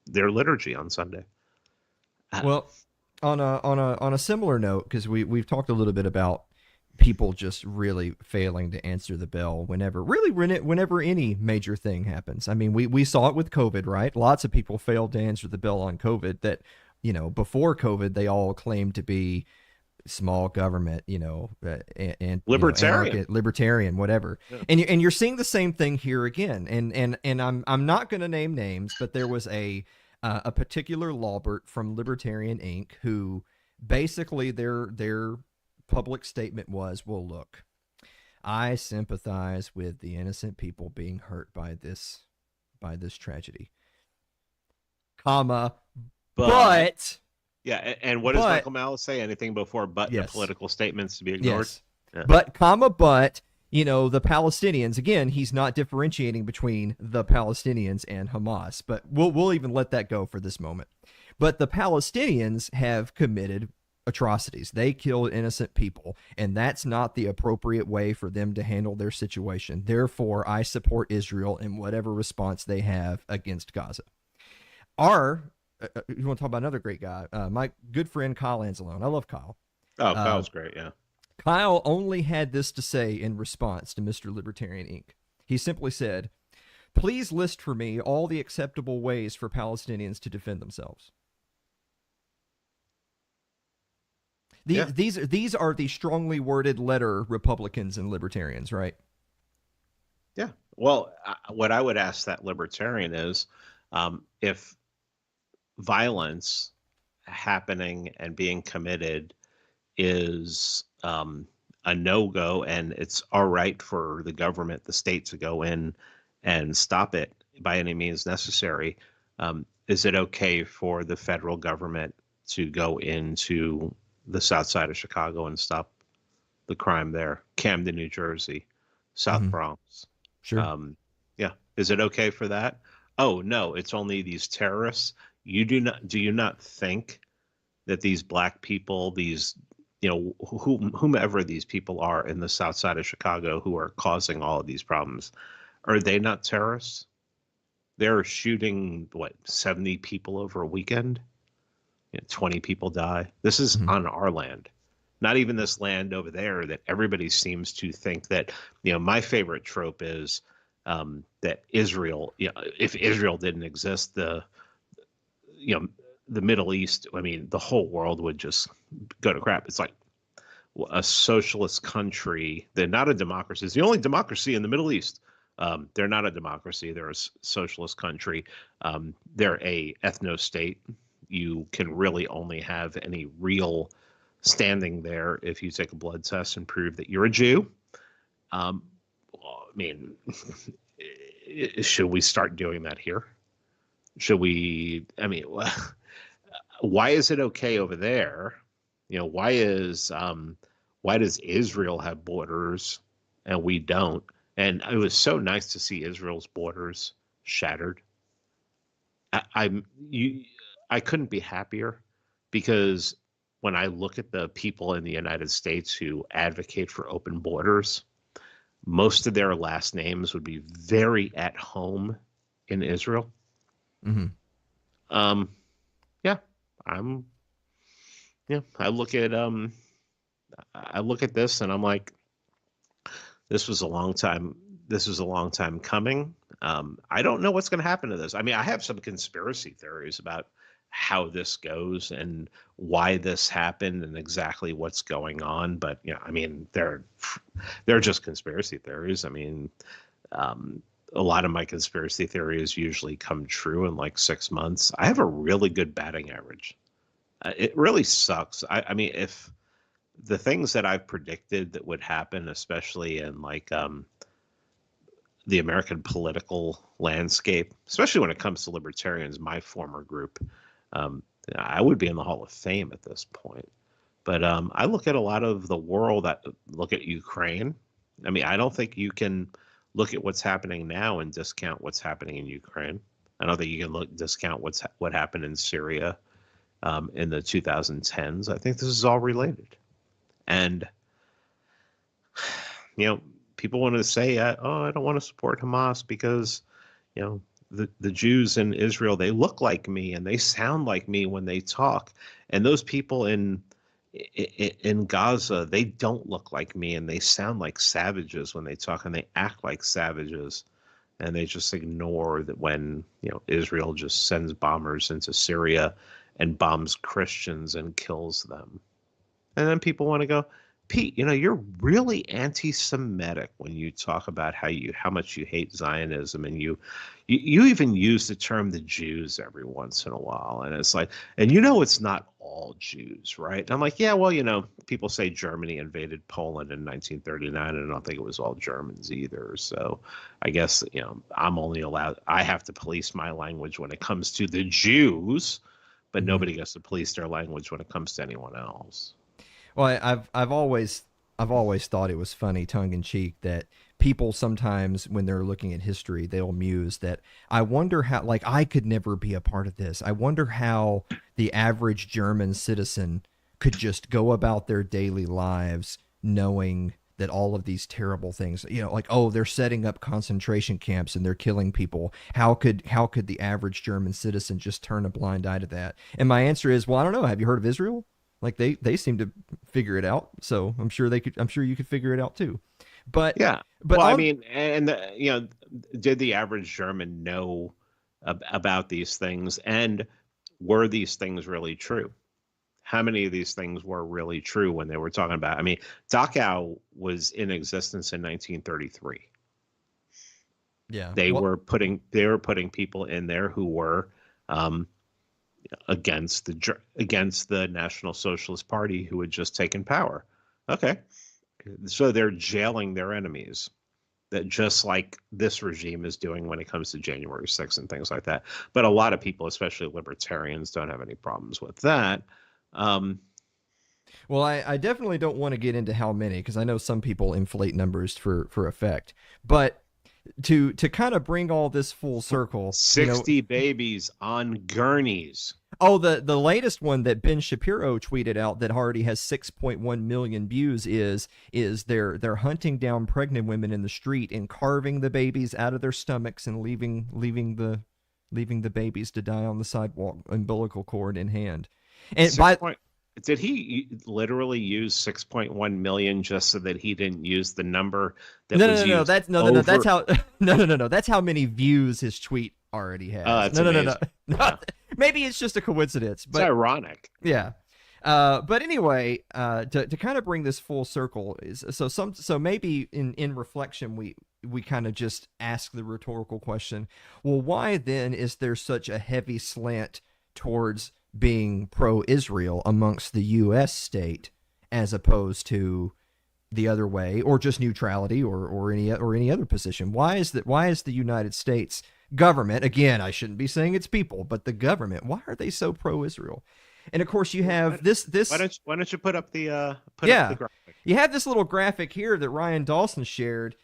their liturgy on Sunday. Well, on a similar note, because we've talked a little bit about people just really failing to answer the bell whenever any major thing happens. I mean, we saw it with COVID, right? Lots of people failed to answer the bell on COVID that, before COVID, they all claimed to be small government, and libertarian, libertarian, whatever. Yeah. And you're seeing the same thing here again. And I'm not going to name names, but there was a particular Lawbert from Libertarian Inc. who basically their public statement was, well, look, I sympathize with the innocent people being hurt by this tragedy, but yeah, and what does Michael Malice say? Anything before but yes. The political statements to be ignored? Yes. Yeah. But the Palestinians, again, he's not differentiating between the Palestinians and Hamas, but we'll even let that go for this moment. But the Palestinians have committed atrocities. They killed innocent people, and that's not the appropriate way for them to handle their situation. Therefore, I support Israel in whatever response they have against Gaza. You want to talk about another great guy? My good friend Kyle Anzalone. I love Kyle. Oh, Kyle's great, yeah. Kyle only had this to say in response to Mr. Libertarian Inc. He simply said, "Please list for me all the acceptable ways for Palestinians to defend themselves." These are the strongly worded letter Republicans and libertarians, right? Yeah. Well, what I would ask that libertarian is, if violence happening and being committed is a no-go, and it's all right for the government, the state, to go in and stop it by any means necessary, is it okay for the federal government to go into the south side of Chicago and stop the crime there? Camden, New Jersey, South Bronx. Sure. Yeah. Is it okay for that? Oh, no, it's only these terrorists. Do you not think that these black people, these, whomever these people are in the south side of Chicago who are causing all of these problems, are they not terrorists? They're shooting, 70 people over a weekend? 20 people die. This is on our land, not even this land over there that everybody seems to think that, my favorite trope is that Israel, if Israel didn't exist, the Middle East, the whole world would just go to crap. It's like a socialist country. They're not a democracy. It's the only democracy in the Middle East. They're not a democracy. They're a socialist country. They're a ethno-state. You can really only have any real standing there if you take a blood test and prove that you're a Jew. Should we start doing that here? Should we? I mean, why is it okay over there? Why does Israel have borders and we don't? And it was so nice to see Israel's borders shattered. I'm you. I couldn't be happier, because when I look at the people in the United States who advocate for open borders, most of their last names would be very at home in Israel. Mm-hmm. Yeah, I'm. Yeah, I look at this and I'm like, this was a long time. This was a long time coming. I don't know what's going to happen to this. I mean, I have some conspiracy theories about how this goes and why this happened and exactly what's going on. But I mean, they're just conspiracy theories. I mean, a lot of my conspiracy theories usually come true in like 6 months. I have a really good batting average. It really sucks. I mean, if the things that I've predicted that would happen, especially in like the American political landscape, especially when it comes to libertarians, my former group, I would be in the Hall of Fame at this point. But I look at a lot of the world, look at Ukraine. I mean, I don't think you can look at what's happening now and discount what's happening in Ukraine. I don't think you can discount what happened in Syria in the 2010s. I think this is all related. And, people want to say, I don't want to support Hamas because, the Jews in Israel, they look like me and they sound like me when they talk. And those people in Gaza, they don't look like me and they sound like savages when they talk and they act like savages. And they just ignore that when, Israel just sends bombers into Syria and bombs Christians and kills them. And then people want to go, Pete, you're really anti-Semitic when you talk about how much you hate Zionism, and you even use the term the Jews every once in a while, and it's like, and it's not all Jews, right? And I'm like, yeah, well, people say Germany invaded Poland in 1939, and I don't think it was all Germans either. So I guess I have to police my language when it comes to the Jews, but nobody gets to police their language when it comes to anyone else. Well, I've always thought it was funny, tongue in cheek, that people sometimes when they're looking at history, they'll muse that I wonder how, like, I could never be a part of this. I wonder how the average German citizen could just go about their daily lives knowing that all of these terrible things, like, oh, they're setting up concentration camps and they're killing people. How could the average German citizen just turn a blind eye to that? And my answer is, well, I don't know. Have you heard of Israel? Like they seem to figure it out, so I'm sure you could figure it out too. But yeah, well, I mean, and did the average German know about these things, and were these things really true? How many of these things were really true when they were talking about? I mean, Dachau was in existence in 1933. Yeah, they were putting people in there who were against the National Socialist Party, who had just taken power. Okay, so they're jailing their enemies, that just like this regime is doing when it comes to January 6th and things like that. But a lot of people, especially libertarians, don't have any problems with that. Well, I definitely don't want to get into how many, because I know some people inflate numbers for effect. But to kind of bring all this full circle, 60 babies on gurneys. Oh, the latest one that Ben Shapiro tweeted out that already has 6.1 million views is they're hunting down pregnant women in the street and carving the babies out of their stomachs and leaving the babies to die on the sidewalk, umbilical cord in hand. And did he literally use 6.1 million just so that he didn't use the number that was used? No. That's how no. That's how many views his tweet already has. No. Maybe it's just a coincidence. But it's ironic. Yeah. But anyway, to kind of bring this full circle is so maybe in reflection we kind of just ask the rhetorical question, well, why then is there such a heavy slant towards being pro-Israel amongst the U.S. state as opposed to the other way, or just neutrality or any other position? Why is the United States government, again, I shouldn't be saying it's people, but the government, why are they so pro-Israel? And of course, you have this. Why don't you put up the up the graphic? You have this little graphic here that Ryan Dawson shared.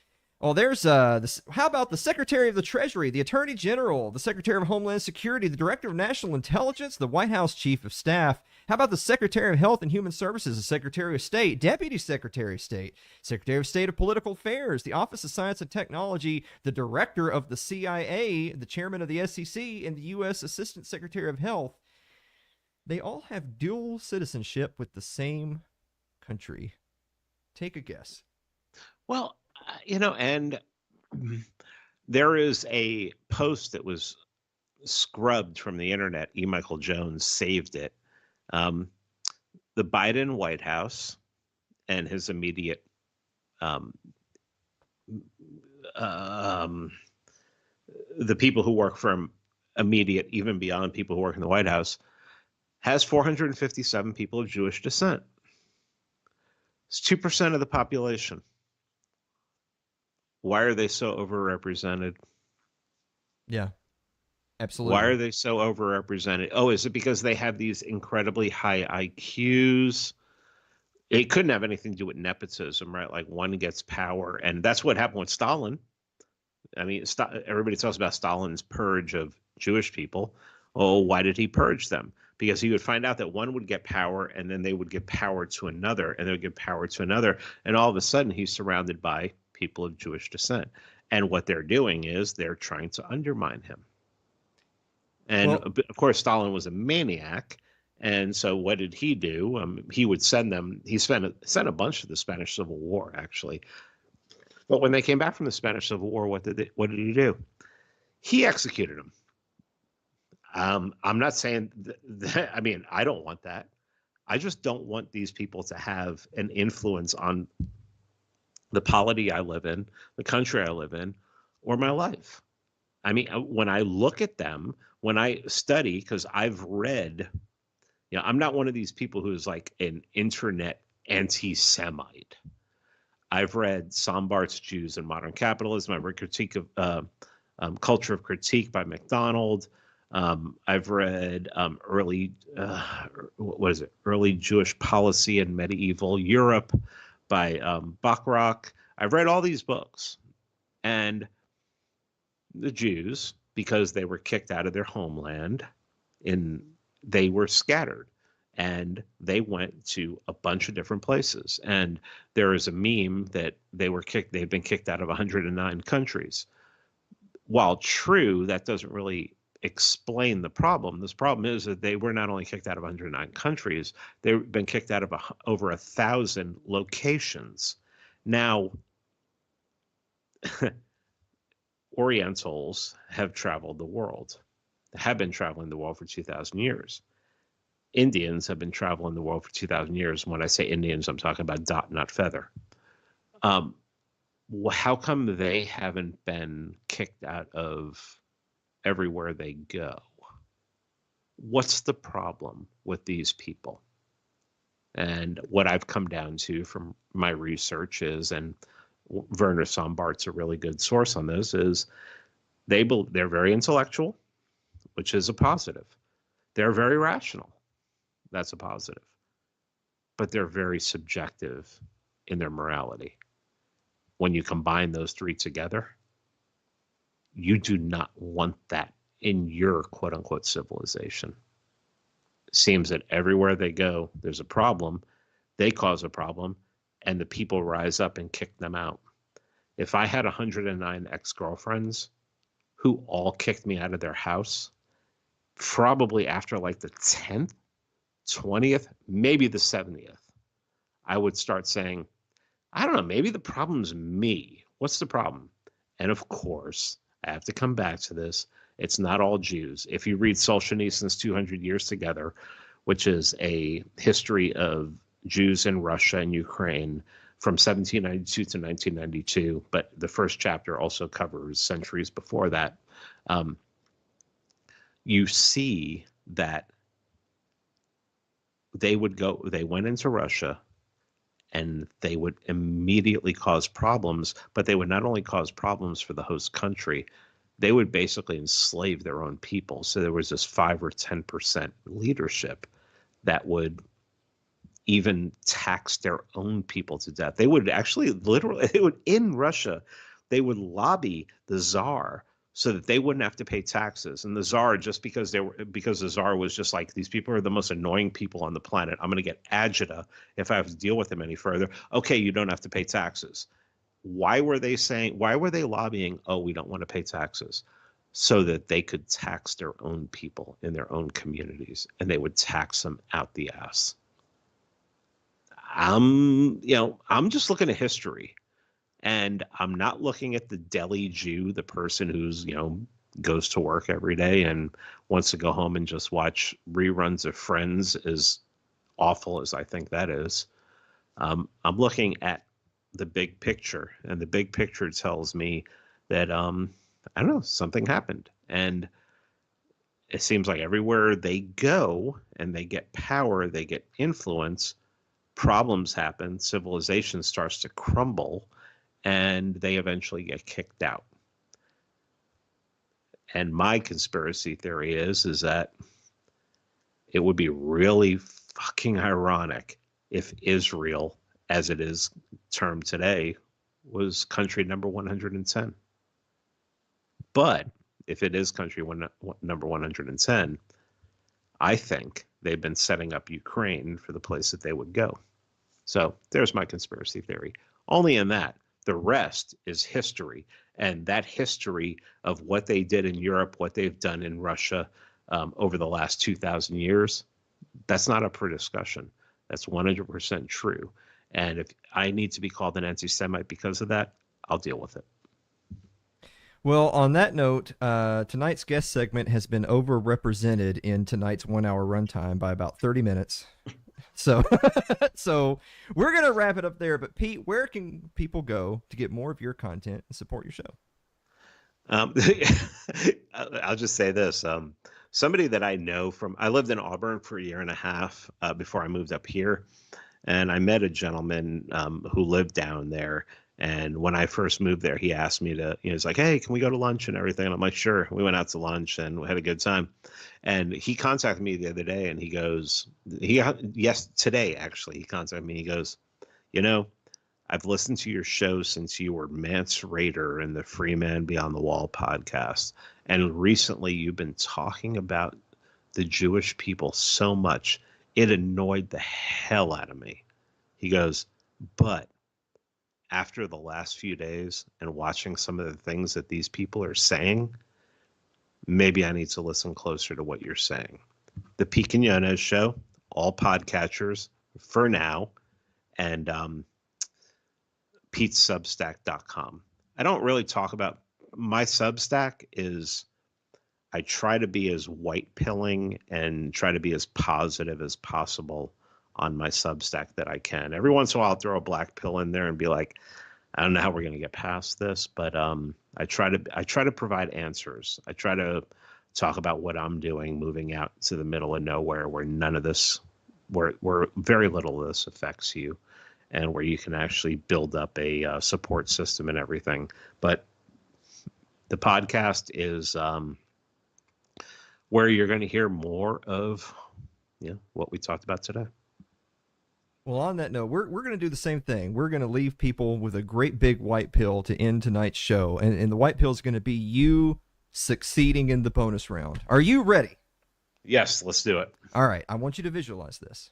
Oh, there's how about the Secretary of the Treasury, the Attorney General, the Secretary of Homeland Security, the Director of National Intelligence, the White House Chief of Staff. How about the Secretary of Health and Human Services, the Secretary of State, Deputy Secretary of State, Secretary of State of Political Affairs, the Office of Science and Technology, the Director of the CIA, the Chairman of the SEC, and the U.S. Assistant Secretary of Health. They all have dual citizenship with the same country. Take a guess. Well, and there is a post that was scrubbed from the internet. E. Michael Jones saved it. The Biden White House and his immediate the people who work for him, immediate, even beyond people who work in the White House, has 457 people of Jewish descent. It's 2% of the population. Why are they so overrepresented? Yeah, absolutely. Why are they so overrepresented? Oh, is it because they have these incredibly high IQs? It couldn't have anything to do with nepotism, right? Like one gets power, and that's what happened with Stalin. I mean, everybody talks about Stalin's purge of Jewish people. Oh, why did he purge them? Because he would find out that one would get power, and then they would give power to another, and they would give power to another, and all of a sudden he's surrounded by people of Jewish descent. And what they're doing is they're trying to undermine him. And of course, Stalin was a maniac. And so what did he do? He would send them, sent a bunch to the Spanish Civil War, actually. But when they came back from the Spanish Civil War, what did he do? He executed them. I'm not saying that, I mean, I don't want that. I just don't want these people to have an influence on the polity I live in, the country I live in, or my life. I mean, when I look at them, when I study, because I've read, I'm not one of these people who's like an internet anti-Semite. I've read Sombart's Jews and Modern Capitalism. I've read Critique of Culture of Critique by MacDonald. I've read early Jewish Policy in Medieval Europe by Bachrach. I've read all these books. And the Jews, because they were kicked out of their homeland, they were scattered. And they went to a bunch of different places. And there is a meme that they've been kicked out of 109 countries. While true, that doesn't really explain the problem. This problem is that they were not only kicked out of 109 countries, they've been kicked out of over 1,000 locations. Now, Orientals have traveled the world, have been traveling the world for 2,000 years. Indians have been traveling the world for 2,000 years. When I say Indians, I'm talking about dot, not feather. How come they haven't been kicked out of everywhere they go? What's the problem with these people? And what I've come down to from my research is, and Werner Sombart's a really good source on this, is they're very intellectual, which is a positive. They're very rational. That's a positive. But they're very subjective in their morality. When you combine those three together, you do not want that in your quote unquote civilization. It seems that everywhere they go, there's a problem, they cause a problem, and the people rise up and kick them out. If I had 109 ex-girlfriends who all kicked me out of their house, probably after like the 10th, 20th, maybe the 70th, I would start saying, I don't know, maybe the problem's me. What's the problem? And of course, I have to come back to this. It's not all Jews. If you read Solzhenitsyn's 200 Years Together, which is a history of Jews in Russia and Ukraine from 1792 to 1992, but the first chapter also covers centuries before that, you see that they went into Russia and they would immediately cause problems, but they would not only cause problems for the host country, they would basically enslave their own people. So there was this 5 or 10% leadership that would even tax their own people to death. They would actually literally, in Russia, they would lobby the Tsar so that they wouldn't have to pay taxes. And the Tsar, just because the Tsar was just like, these people are the most annoying people on the planet, I'm going to get agita if I have to deal with them any further. Okay, you don't have to pay taxes. Why were they lobbying, oh, we don't want to pay taxes? So that they could tax their own people in their own communities, and they would tax them out the ass. I'm just looking at history, and I'm not looking at the deli Jew, the person who's, goes to work every day and wants to go home and just watch reruns of Friends, as awful as I think that is. I'm looking at the big picture, and the big picture tells me that, I don't know, something happened. And it seems like everywhere they go and they get power, they get influence, problems happen, civilization starts to crumble, and they eventually get kicked out. And my conspiracy theory is that it would be really fucking ironic if Israel, as it is termed today, was country number 110. But if it is country number 110, I think they've been setting up Ukraine for the place that they would go. So there's my conspiracy theory. Only in that. The rest is history. And that history of what they did in Europe, what they've done in Russia over the last 2,000 years, that's not up for discussion. That's 100% true. And if I need to be called an anti-Semite because of that, I'll deal with it. Well, on that note, tonight's guest segment has been overrepresented in tonight's 1 hour runtime by about 30 minutes. So we're going to wrap it up there. But Pete, where can people go to get more of your content and support your show? I'll just say this. Somebody that I know I lived in Auburn for a year and a half before I moved up here. And I met a gentleman who lived down there. And when I first moved there, he asked me to, he's like, hey, can we go to lunch and everything? And I'm like, sure. We went out to lunch and we had a good time. And he contacted me the other day and he goes, today, actually, he contacted me. He goes, I've listened to your show since you were Mance Raider in the Free Man Beyond the Wall podcast. And recently you've been talking about the Jewish people so much, it annoyed the hell out of me. He goes, but after the last few days and watching some of the things that these people are saying, maybe I need to listen closer to what you're saying. The Pete Quinones Show, all podcatchers for now, and PeteSubstack.com. I don't really talk about my Substack. I try to be as white pilling and try to be as positive as possible on my Substack that I can. Every once in a while, I'll throw a black pill in there and be like, I don't know how we're going to get past this, but I try to provide answers. I try to talk about what I'm doing, moving out to the middle of nowhere where none of this, where very little of this affects you, and where you can actually build up a support system and everything. But the podcast is where you're going to hear more of what we talked about today. Well, on that note, we're going to do the same thing. We're going to leave people with a great big white pill to end tonight's show. And the white pill is going to be you succeeding in the bonus round. Are you ready? Yes, let's do it. All right. I want you to visualize this.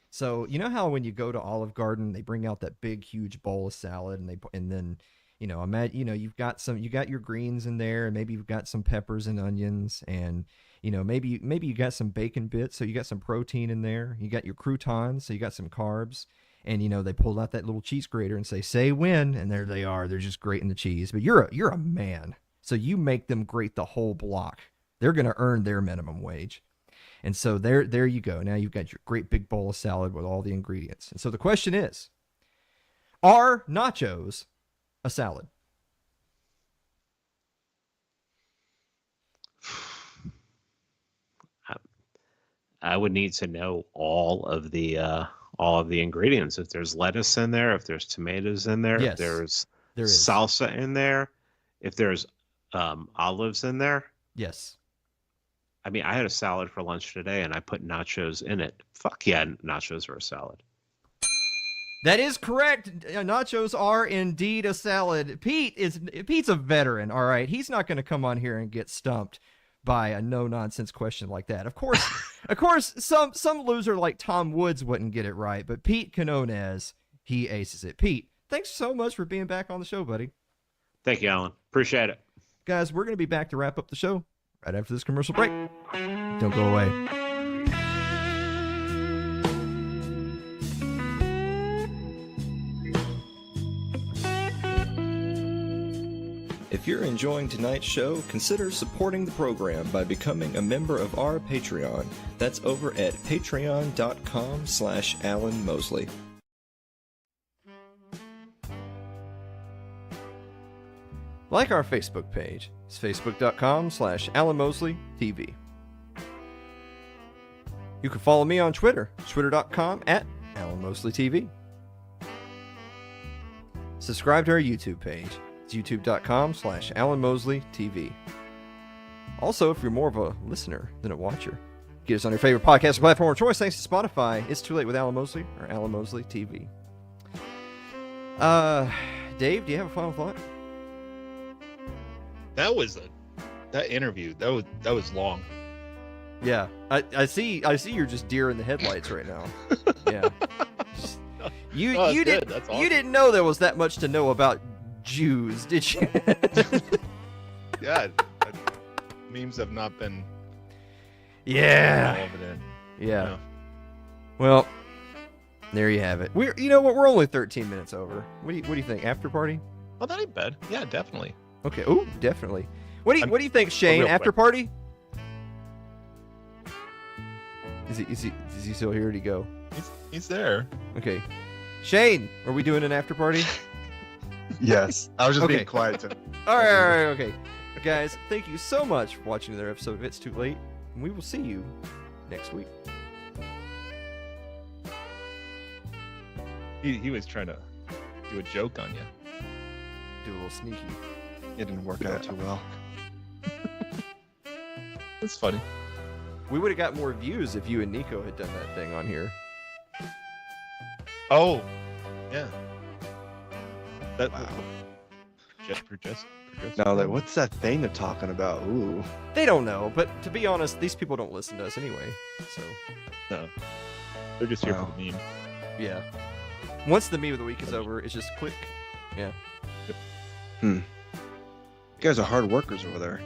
So, you know how when you go to Olive Garden, they bring out that big, huge bowl of salad and then, imagine, you got your greens in there and maybe you've got some peppers and onions and, maybe you got some bacon bits, so you got some protein in there. You got your croutons, so you got some carbs. And, they pulled out that little cheese grater and say when, and there they are. They're just grating the cheese. But you're a man, so you make them grate the whole block. They're going to earn their minimum wage. And so there you go. Now you've got your great big bowl of salad with all the ingredients. And so the question is, are nachos a salad? I would need to know all of the ingredients. If there's lettuce in there, if there's tomatoes in there, yes, if there's there is salsa in there, if there's olives in there. Yes. I mean, I had a salad for lunch today, and I put nachos in it. Fuck yeah, nachos are a salad. That is correct. Nachos are indeed a salad. Pete's a veteran, all right? He's not going to come on here and get stumped by a no-nonsense question like that. Of course, some loser like Tom Woods wouldn't get it right, but Pete Quinones, he aces it. Pete, thanks so much for being back on the show, buddy. Thank you, Alan. Appreciate it. Guys, we're going to be back to wrap up the show right after this commercial break. Don't go away. If you're enjoying tonight's show, consider supporting the program by becoming a member of our Patreon. That's over at patreon.com/Alan Mosley. Like our Facebook page. It's facebook.com/Alan Mosley TV. You can follow me on Twitter, twitter.com/Alan Mosley TV. Subscribe to our YouTube page. It's youtube.com/Alan Mosley TV. Also, if you're more of a listener than a watcher, get us on your favorite podcast platform of choice thanks to Spotify. It's Too Late with Alan Mosley or Alan Mosley TV. Dave, do you have a final thought? That interview. That was long. Yeah, I see you're just deer in the headlights right now. Yeah. You didn't know there was that much to know about Jews, did you? Yeah, memes have not been. Yeah. Evident. Yeah. Well, there you have it. We're only 13 minutes over. What do you think? After party? Oh, that ain't bad. Yeah, definitely. Okay. Oh, definitely. What do you think, Shane? After party? Is he still here? Or did he go? He's there. Okay. Shane, are we doing an after party? Yes. I was just being quiet. All right, okay. Guys, thank you so much for watching another episode of It's Too Late, and we will see you next week. He was trying to do a joke on you. Do a little sneaky. It didn't work out too well. It's funny. We would have got more views if you and Nico had done that thing on here. Oh, yeah. That Wow. Just No, like, what's that thing they're talking about? Ooh. They don't know, but to be honest, these people don't listen to us anyway. So, no, they're just here Wow. for the meme. yeah. Once the meme of the week is over, it's just click. Yeah. You guys are hard workers over there.